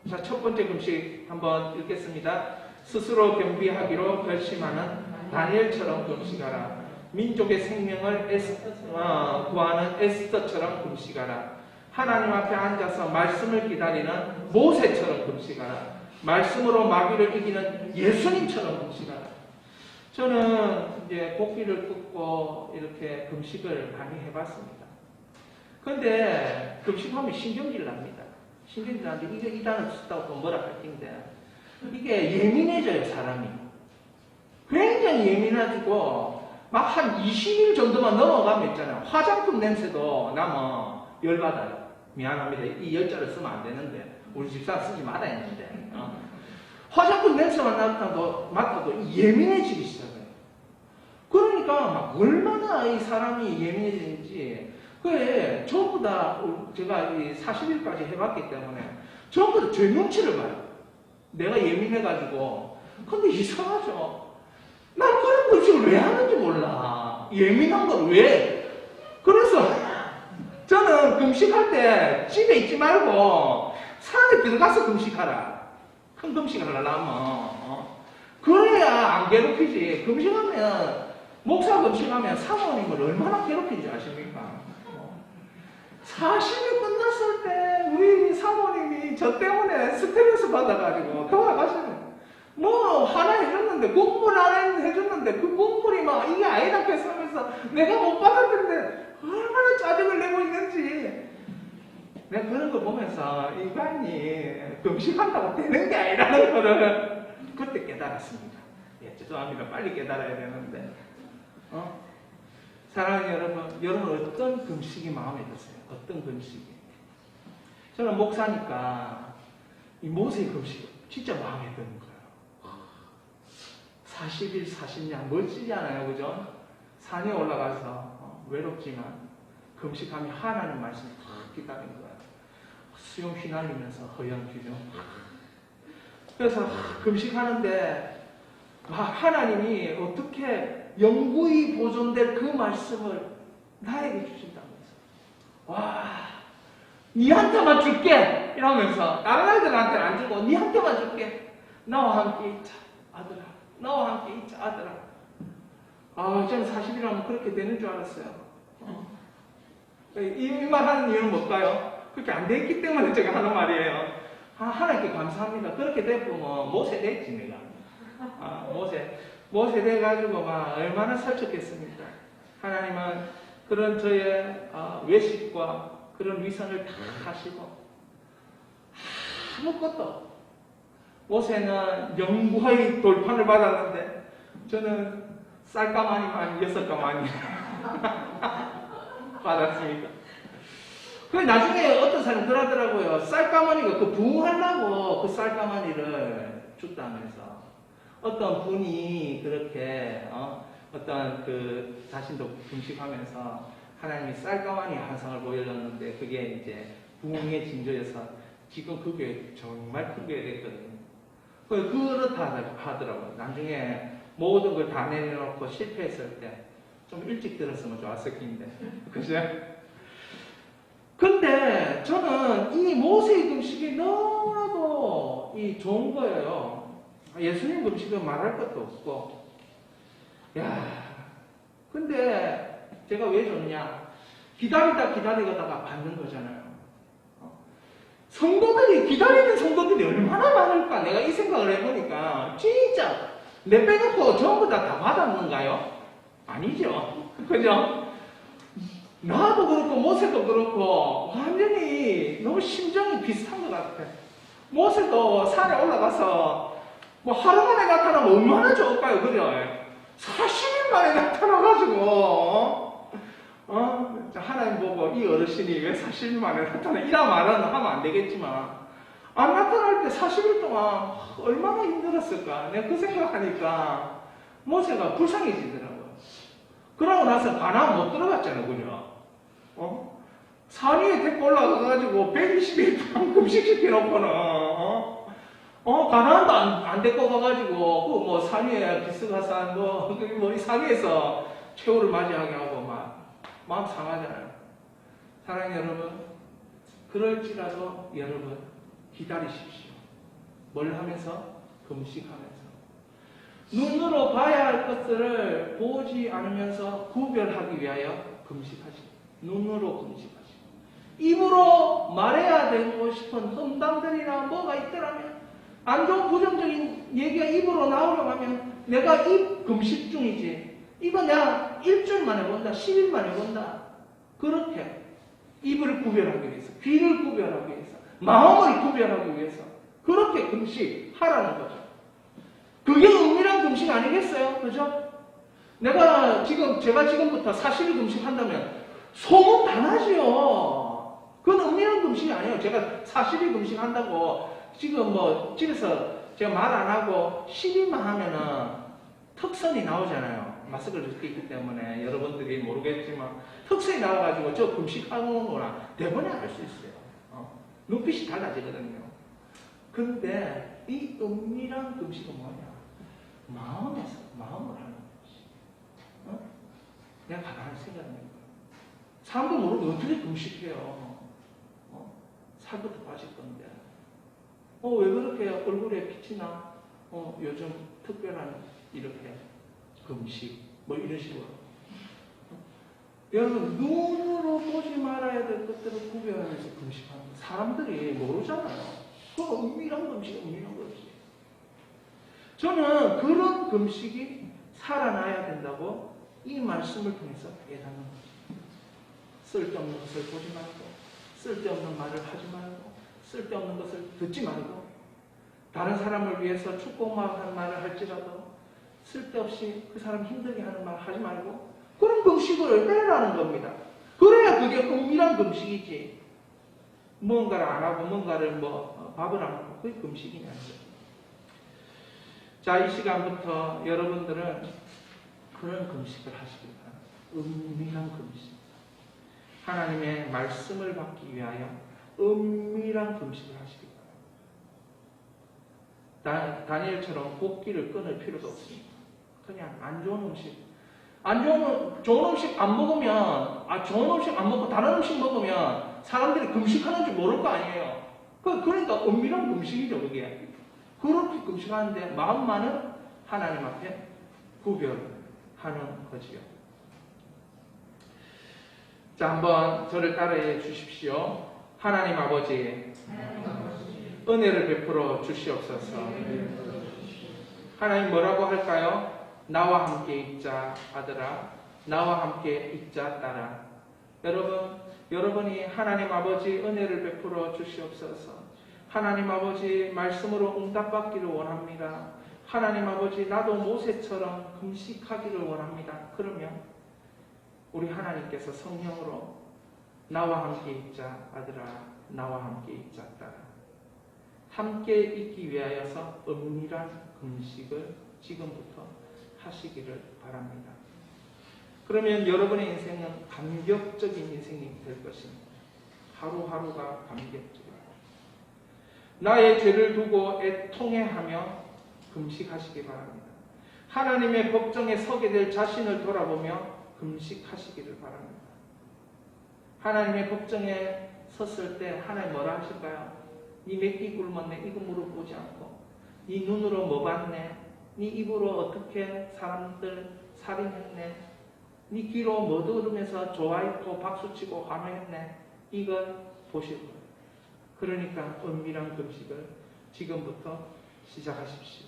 자, 첫 번째 금식 한번 읽겠습니다. 스스로 경비하기로 결심하는 다니엘처럼 금식하라. 민족의 생명을 구하는 에스더처럼 금식하라. 하나님 앞에 앉아서 말씀을 기다리는 모세처럼 금식하라. 말씀으로 마귀를 이기는 예수님처럼 금식하라. 저는 이제 고기를 뜯고 이렇게 금식을 많이 해봤습니다. 근데 금식하면 신경질 납니다. 신경질 나는데 이게 이 단어 썼다고 또 뭐라 할 텐데 이게 예민해져요, 사람이. 굉장히 예민해지고 막 한 20일 정도만 넘어가면 있잖아요. 화장품 냄새도 나면 열받아요. 미안합니다. 이 열자를 쓰면 안 되는데 우리 집사 쓰지 말아야 했는데 화장품 냄새만 맡아도 예민해지기 시작해요. 그러니까 막 얼마나 이 사람이 예민해지는지 그게 전부 다 제가 이 40일까지 해봤기 때문에 전부 다 제 눈치를 봐요. 내가 예민해가지고. 근데 이상하죠. 난 그런 것을 왜 하는지 몰라. 예민한 걸 왜. 그래서 저는 금식할 때 집에 있지 말고 산에 들어가서 금식하라. 큰 금식을 하려면 그래야 안 괴롭히지. 금식하면 목사 금식하면 사모님을 얼마나 괴롭힌지 아십니까? 40일 끝났을 때 우리 사모님이 저 때문에 스트레스 받아가지고 돌아가시는 뭐 하나 해줬는데 국물 하나 해줬는데 그 국물이 막 이게 아니다 했으면서 내가 못 받았는데 얼마나 짜증을 내고 있는지 내가 그런 거 보면서 인간이 금식한다고 되는 게 아니라는 거를 그때 깨달았습니다. 예, 죄송합니다. 빨리 깨달아야 되는데 사랑하는 여러분 어떤 금식이 마음에 드세요? 어떤 금식이? 저는 목사니까 이 모세의 금식이 진짜 마음에 드는 거예요. 40일, 40년 멋지잖아요, 그죠? 산에 올라가서 외롭지만 금식하며 하나님 말씀을 다 기다리는 거예요. 수영 휘날리면서 허연 규정. 그래서 금식하는데 하나님이 어떻게 영구히 보존될 그 말씀을 나에게 주신다면서 와 니한테만 줄게 이러면서 다른 아이들한테는 안 주고 니한테만 줄게. 나와 함께 있자 아들아. 나와 함께 있자 아들아. 저는 40이라면 그렇게 되는 줄 알았어요. 이 말 하는 이유는 뭘까요? 그렇게 안 돼 있기 때문에 제가 하는 말이에요. 하나님께 감사합니다. 그렇게 됐고 모세 됐지 내가. 모세 돼가지고 막 얼마나 설득했습니까? 하나님은 그런 저의 외식과 그런 위선을 다 하시고 아무것도 모세는 영구의 돌판을 받았는데 저는 쌀가마니만 6가마니 받았습니다. 그 나중에 어떤 사람이 그러더라고요. 쌀가마니가 그 부흥하려고 그 쌀가마니를 줬다면서 어떤 분이 그렇게 어떤 그 자신도 금식하면서 하나님이 쌀가마니 한상을 보여줬는데 그게 이제 부흥의 징조여서 지금 그게 정말 크게 됐거든요. 그렇다 하더라고요. 나중에 모든 걸 다 내려놓고 실패했을 때 좀 일찍 들었으면 좋았을 텐데. 그죠? 근데 저는 이 모세의 금식이 너무나도 좋은 거예요. 예수님 금식은 말할 것도 없고. 근데 제가 왜 좋냐? 기다리다가 받는 거잖아요. 성도들이, 기다리는 성도들이 얼마나 많을까? 내가 이 생각을 해보니까, 진짜, 내 빼놓고 전부 다 받았는가요? 아니죠. 그죠? 나도 그렇고, 모세도 그렇고, 완전히 너무 심정이 비슷한 것 같아. 모세도 산에 올라가서, 하루 만에 나타나면 얼마나 좋을까요? 그죠? 40일 만에 나타나가지고, 하나님 보고 이 어르신이 왜 40일 만에 나타나? 이런 말은 하면 안 되겠지만, 안 나타날 때 40일 동안 얼마나 힘들었을까? 내가 그 생각하니까 모세가 불쌍해지더라고요. 그러고 나서 가나안 못 들어갔잖아요, 그죠? 산 위에 데리고 올라가가지고 120일 동안 금식시켜놓고는, 가나안도 안 데리고 가가지고, 산 위에 기스가산, 이 산 위에서 최후를 맞이하게 하고, 마음 상하잖아요. 사랑하는 여러분, 그럴지라도 여러분, 기다리십시오. 뭘 하면서? 금식하면서. 눈으로 봐야 할 것들을 보지 않으면서 구별하기 위하여 금식하시고, 눈으로 금식하시고, 입으로 말해야 되고 싶은 험담들이나 뭐가 있더라면, 안 좋은 부정적인 얘기가 입으로 나오려고 하면 내가 입 금식 중이지, 이거 내가 일주일만 해본다, 10일만 해본다. 그렇게 입을 구별하기 위해서, 귀를 구별하기 위해서, 마음을 구별하기 위해서 그렇게 금식하라는 거죠. 그게 은밀한 금식 아니겠어요? 그죠? 제가 지금부터 40일 금식한다면 소문 다 나지요. 그건 은밀한 금식이 아니에요. 제가 40일 금식한다고 지금 뭐 집에서 제가 말 안 하고 10일만 하면은 턱선이 나오잖아요. 마스크를 쓰고 있기 때문에 여러분들이 모르겠지만 턱선이 나와가지고 저 금식하는구나 대번에 알 수 있어요. 눈빛이 달라지거든요. 근데 이 은밀한 금식은 뭐냐? 마음에서, 마음을 하는 것이. 내가 가만히 생각하는 거야. 사람도 모르고 어떻게 금식해요? 살부터 빠질 건데. 왜 그렇게 얼굴에 빛이 나? 요즘 특별한 이렇게 금식, 뭐 이런 식으로. 여러분, 눈으로 보지 말아야 될 것들을 구별하면서 금식하는 거. 사람들이 모르잖아요. 그거 은밀한 금식, 은밀한 금식. 저는 그런 금식이 살아나야 된다고 이 말씀을 통해서 깨닫는 거죠. 쓸데없는 것을 보지 말고, 쓸데없는 말을 하지 말고, 쓸데없는 것을 듣지 말고, 다른 사람을 위해서 축복만 말을 할지라도 쓸데없이 그 사람 힘들게 하는 말 하지 말고 그런 금식을 해라는 겁니다. 그래야 그게 은밀한 금식이지. 뭔가를 안 하고 뭔가를 밥을 안 하고 그게 금식이냐. 자, 이 시간부터 여러분들은 그런 금식을 하시길 바랍니다. 은밀한 금식. 하나님의 말씀을 받기 위하여 은밀한 금식을 하시길 바랍니다. 다니엘처럼 곡기를 끊을 필요도 없습니다. 그냥 안 좋은 음식, 좋은 음식 안 먹으면, 좋은 음식 안 먹고 다른 음식 먹으면 사람들이 금식하는 줄 모를 거 아니에요. 그러니까 은밀한 금식이죠, 그게. 그렇게 금식하는데 마음만은 하나님 앞에 구별하는 거지요. 자, 한번 저를 따라해 주십시오. 하나님 아버지, 은혜를 베풀어 주시옵소서. 하나님 뭐라고 할까요? 나와 함께 있자 아들아, 나와 함께 있자 딸아. 여러분이 하나님 아버지 은혜를 베풀어 주시옵소서. 하나님 아버지 말씀으로 응답받기를 원합니다. 하나님 아버지 나도 모세처럼 금식하기를 원합니다. 그러면 우리 하나님께서 성령으로 나와 함께 있자 아들아, 나와 함께 있자 딸아, 함께 있기 위하여서 은밀한 금식을 지금부터 하시기를 바랍니다. 그러면 여러분의 인생은 감격적인 인생이 될 것입니다. 하루하루가 감격적이다. 나의 죄를 두고 애통해하며 금식하시기 바랍니다. 하나님의 법정에 서게 될 자신을 돌아보며 금식하시기를 바랍니다. 하나님의 법정에 섰을 때 하나님 뭐라 하실까요? 네 몇 끼 굶었네 이거 물어보지 않고, 네 눈으로 뭐 봤네, 네 입으로 어떻게 사람들 살인했네, 네 귀로 뭐 들으면서 좋아했고 박수치고 환호했네, 이걸 보실 거예요. 그러니까 은밀한 금식을 지금부터 시작하십시오.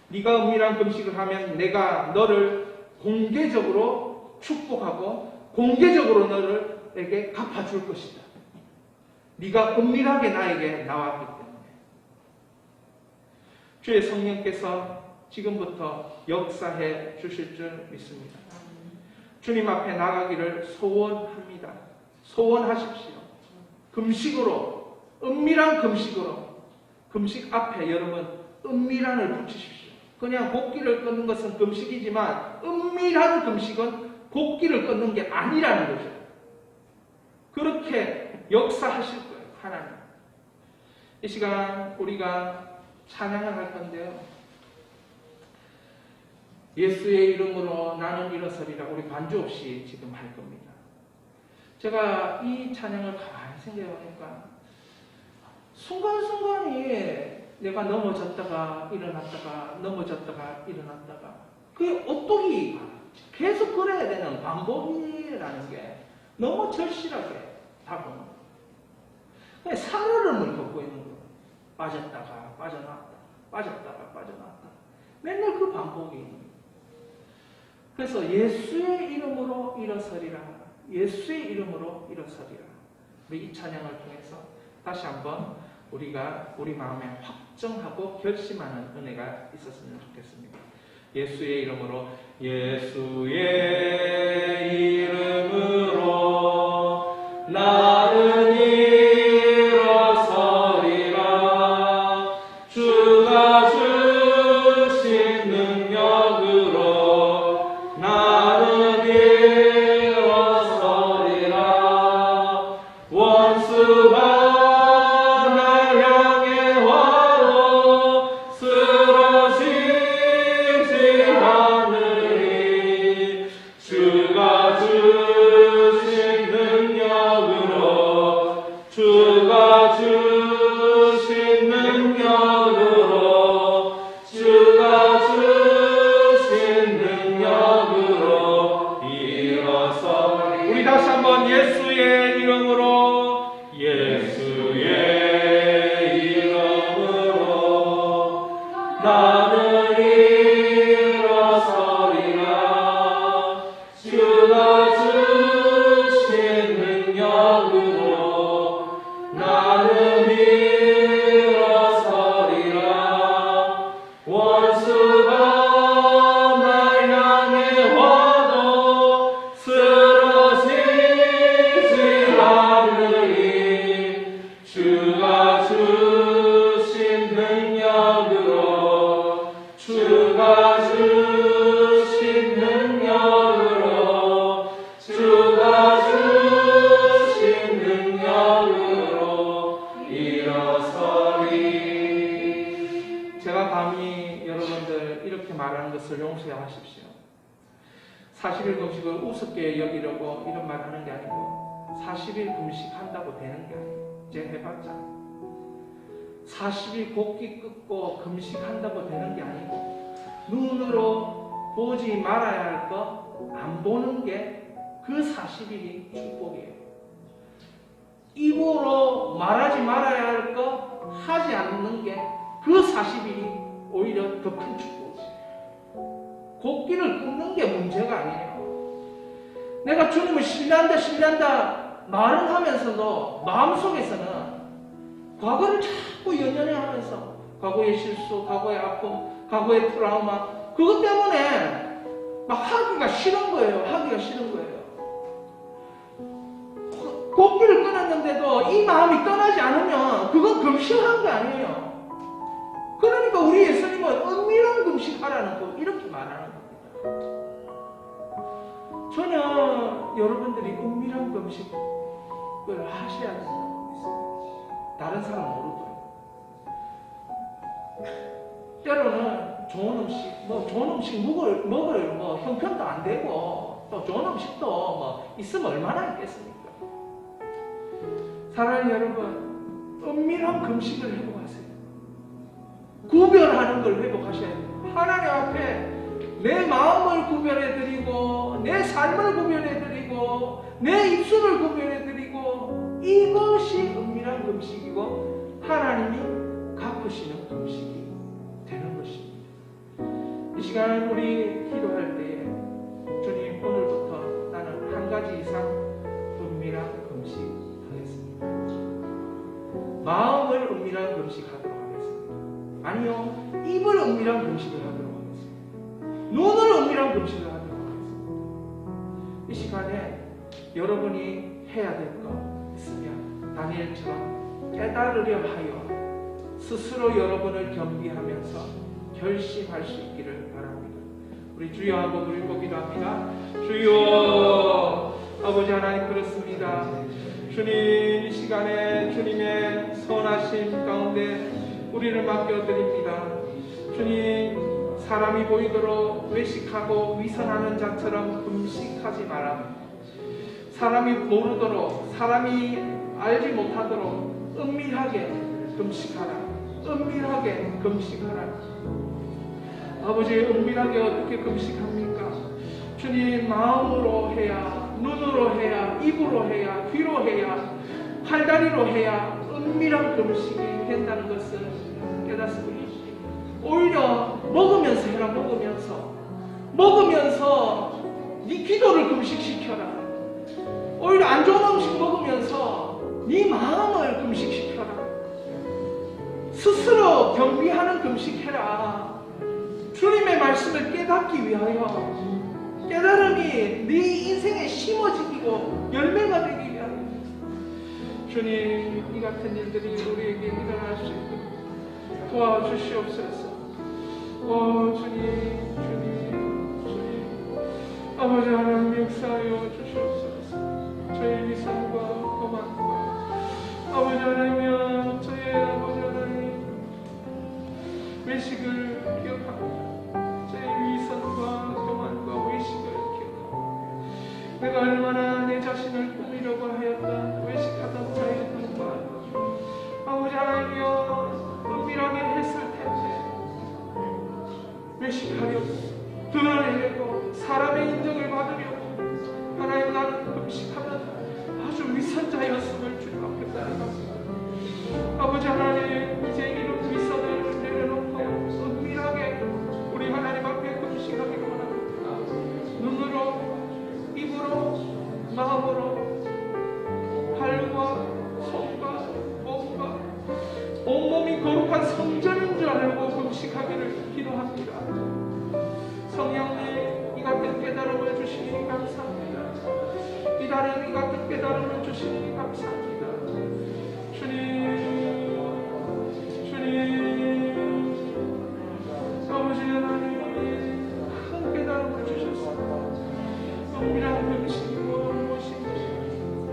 네가 은밀한 금식을 하면 내가 너를 공개적으로 축복하고 공개적으로 너에게 갚아줄 것이다. 네가 은밀하게 나에게 나왔기 때문에. 주의 성령께서 지금부터 역사해 주실 줄 믿습니다. 주님 앞에 나가기를 소원합니다. 소원하십시오. 금식으로, 은밀한 금식으로, 금식 앞에 여러분 은밀한을 붙이십시오. 그냥 곡기를 끊는 것은 금식이지만 은밀한 금식은 곡기를 끊는 게 아니라는 거죠. 그렇게 역사하실 거예요, 하나님. 이 시간 우리가 찬양을 할 건데요. 예수의 이름으로 나는 일어서리라 우리 반주 없이 지금 할 겁니다. 제가 이 찬양을 가만히 생각해보니까 순간순간이 내가 넘어졌다가 일어났다가 넘어졌다가 일어났다가 그게 오똑이 계속 그래야 되는 반복이라는 게 너무 절실하게 다가오는 거예요. 살얼음을 걷고 있는 거예요. 빠졌다가 빠져나왔다, 빠졌다가 빠져나왔다. 맨날 그 반복이 있는 거예요. 그래서 예수의 이름으로 일어서리라, 예수의 이름으로 일어서리라. 우리 이 찬양을 통해서 다시 한번 우리가 우리 마음에 확정하고 결심하는 은혜가 있었으면 좋겠습니다. 예수의 이름으로, 예수의 이름으로 나는 일어서리라. 주가 주신 능력으로 나는 일어서리라. 원수가 제가 감히 여러분들 이렇게 말하는 것을 용서하십시오. 40일 금식을 우습게 여기려고 이런 말 하는 게 아니고 40일 금식한다고 되는 게 아니에요. 제가 해봤자 40일 곡기 끊고 금식한다고 되는 게 아니고 눈으로 보지 말아야 할 거 안 보는 게 그 40일이 축복이에요. 입으로 말하지 말아야 할 거 하지 않는 게 그 40일이 오히려 더 큰 축복이지. 곡기를 끊는 게 문제가 아니에요. 내가 주님을 신뢰한다 말은 하면서도 마음속에서는 과거를 자꾸 연연해 하면서 과거의 실수, 과거의 아픔, 과거의 트라우마 그것 때문에 막 하기가 싫은 거예요. 하기가 싫은 거예요. 곡기를 끊었는데도 이 마음이 떠나지 않으면 그건 금식한 게 아니에요. 그러니까 우리 예수님은 은밀한 금식하라는 거 이렇게 말하는 겁니다. 전혀 여러분들이 은밀한 금식을 하셔야 된다고 믿습니다. 다른 사람 모르도록. 때로는 좋은 음식 먹을 형편도 안 되고 또 좋은 음식도 있으면 얼마나 있겠습니까? 사랑하는 여러분, 은밀한 금식을 회복하세요. 구별하는 걸 회복하셔야 돼요. 하나님 앞에 내 마음을 구별해드리고 내 삶을 구별해드리고 내 입술을 구별해드리고 이것이 은밀한 금식이고 하나님이 갚으시는 금식이 되는 것입니다. 이 시간 우리 기도할 때에 주님 오늘부터 나는 한 가지 이상 은밀한 금식 하겠습니다. 마음을 은밀한 금식하도록 하겠습니다. 아니요, 입을 은밀한 금식을 하도록 하겠습니다. 눈을 은밀한 금식을 하도록 하겠습니다. 이 시간에 여러분이 해야 될 거 있으면 다니엘처럼 깨달으려 하여 스스로 여러분을 겸비하면서 결심할 수 있기를 바랍니다. 우리 주여 한번 울고 기도합니다. 주여, 아버지 하나님 그렇습니다. 주님, 이 시간에 주님의 선하심 가운데 우리를 맡겨드립니다. 주님, 사람이 보이도록 외식하고 위선하는 자처럼 금식하지 마라. 사람이 모르도록, 사람이 알지 못하도록 은밀하게 금식하라. 은밀하게 금식하라. 아버지, 은밀하게 어떻게 금식합니까? 주님, 마음으로 해야, 눈으로 해야, 입으로 해야, 귀로 해야, 팔다리로 해야 은밀한 금식이 된다는 것을 깨닫습니다. 오히려 먹으면서 해라. 먹으면서 네 기도를 금식시켜라. 오히려 안 좋은 음식 먹으면서 네 마음을 금식시켜라. 스스로 경비하는 금식해라. 주님의 말씀을 깨닫기 위하여, 깨달음이 네 인생에 심어지고 열매가 되기 위하여. 주님, 이 같은 일들이 우리에게 일어날 수 있도록 도와주시옵소서. 주님, 아버지 하나님 역사하여 주시옵소서. 저희 위선과 거만과 아버지 하나님, 저희 아버지 하나님 외식을 기억합니다. 저희 위선과 거만과 외식을 기억합니다. 내가 얼마나 내 자신을 꾸미려고 하였던 외식하던 자였던가. 아버지 하나님이여, 은밀하게 했을 텐데 외식하려고, 드러내려고, 사람의 인정을 받으려고 하나님, 나는 금식하면 아주 위선자였음을 주님 앞에 따라갑니다. 아버지 하나님, 이제 이런 위선을 내려놓고 은밀하게 우리 하나님 앞에 금식하기를 원합니다. 눈으로, 입으로, 마음으로, 발과 손과 몸과 온몸이 거룩한 성전인 줄 알고 금식하기를 기도합니다. 성령님, 이 같은 깨달음을 주시니 감사합니다. 이 같은 깨달음을 주시니 감사합니다. 주님, 아버지 하나님, 큰 깨달음을 주셨습니다. 은밀한 금식이 무엇인지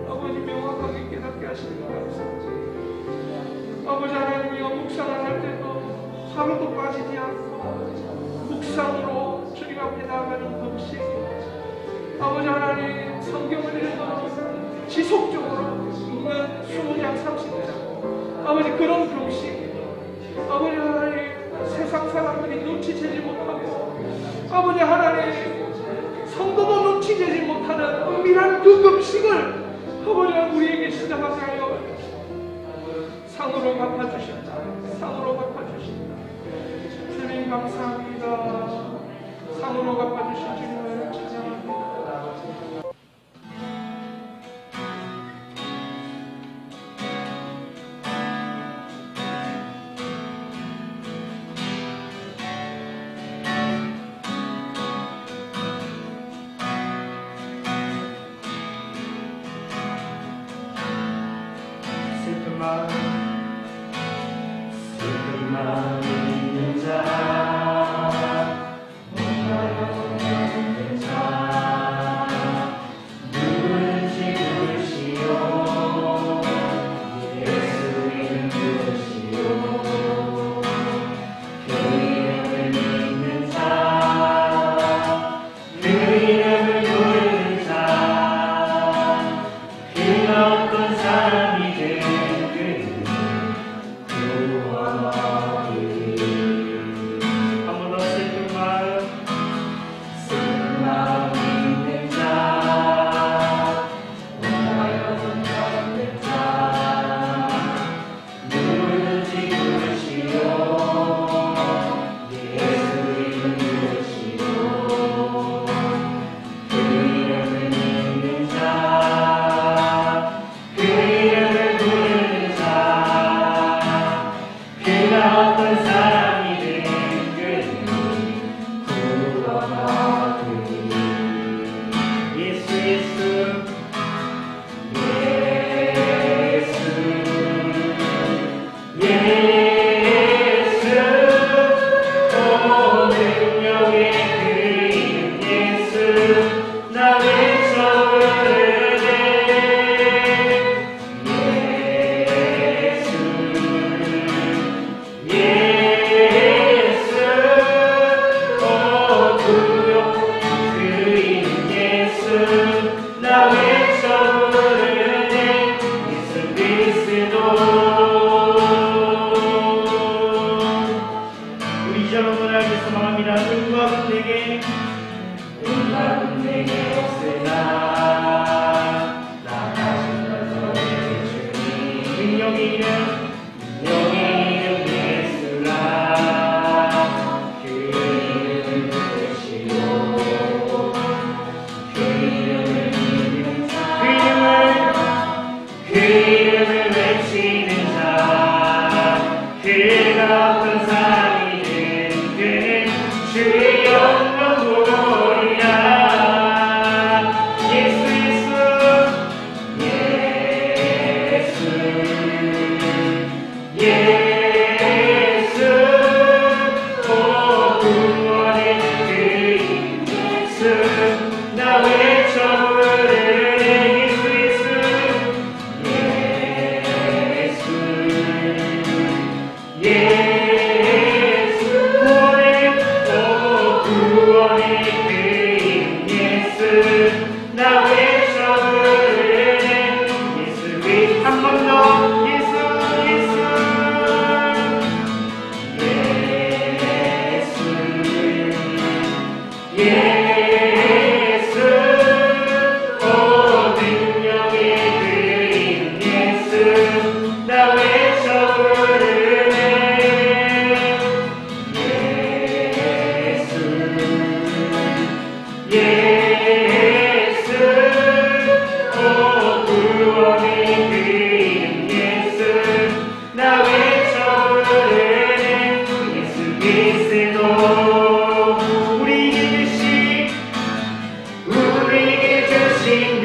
아버지 명확하게 깨닫게 하시니 감사합니다. 아버지 하나님이여, 묵상을 할 때도 하루도 빠지지 않고 묵상으로 주님 앞에 나아가는 금식. 아버지 하나님, 성경을 읽어 지속적으로 읽는 20장 30장 아버지, 그런 금식. 아버지 하나님, 세상 사람들이 눈치채지 못하고, 아버지 하나님, 성도도 눈치채지 못하는 은밀한 그 금식을 아버지 하나님, 우리에게 시작하게 하여 상으로 갚아주신다. 상으로 갚아주신다. 주님 감사합니다. 상으로 갚아주신 주님을 찬양합니다. 슬픈 마음 있는 자, 목마름 없는 자, 누구든지 부르시오. 예수 이름 부르시오. 그 이름을 믿는 자, 그 이름을 부르는 자, 그 어떤 사람이든 구원 얻으리라.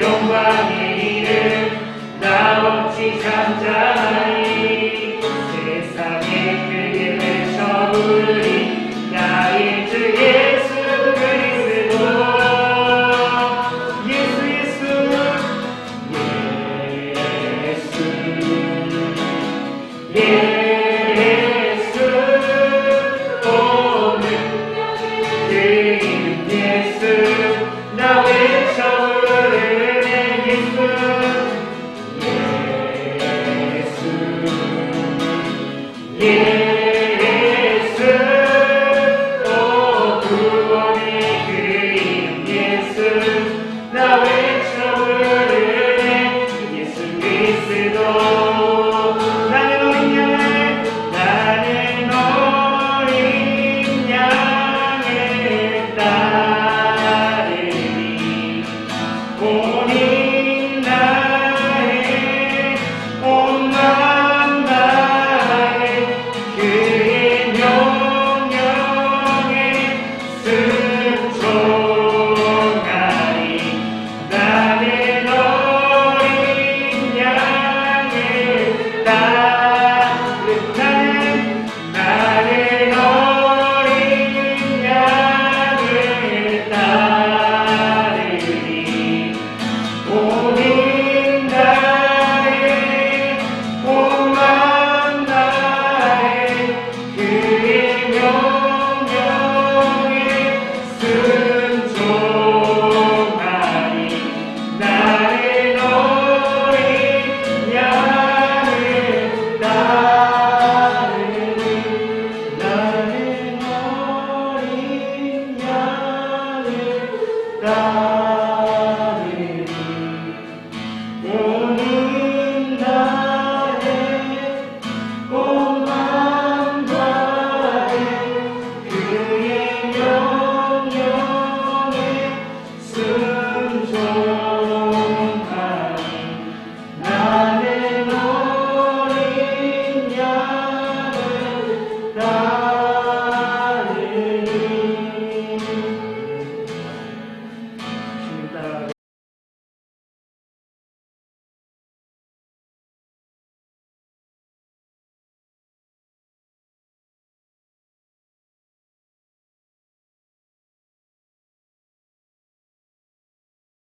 영광의 이름 나 없이 잠잠하리 세상에 크게 외쳐 부르리 나의 주 예수 그리스도 예수 예수 예수 예수 오늘 그 이름 예수 나 외쳐 부르네 예수 예수 오 구원의 그 이름 예수 나 외쳐 부르네 예수 그리스도 나는 어린 양을 따르리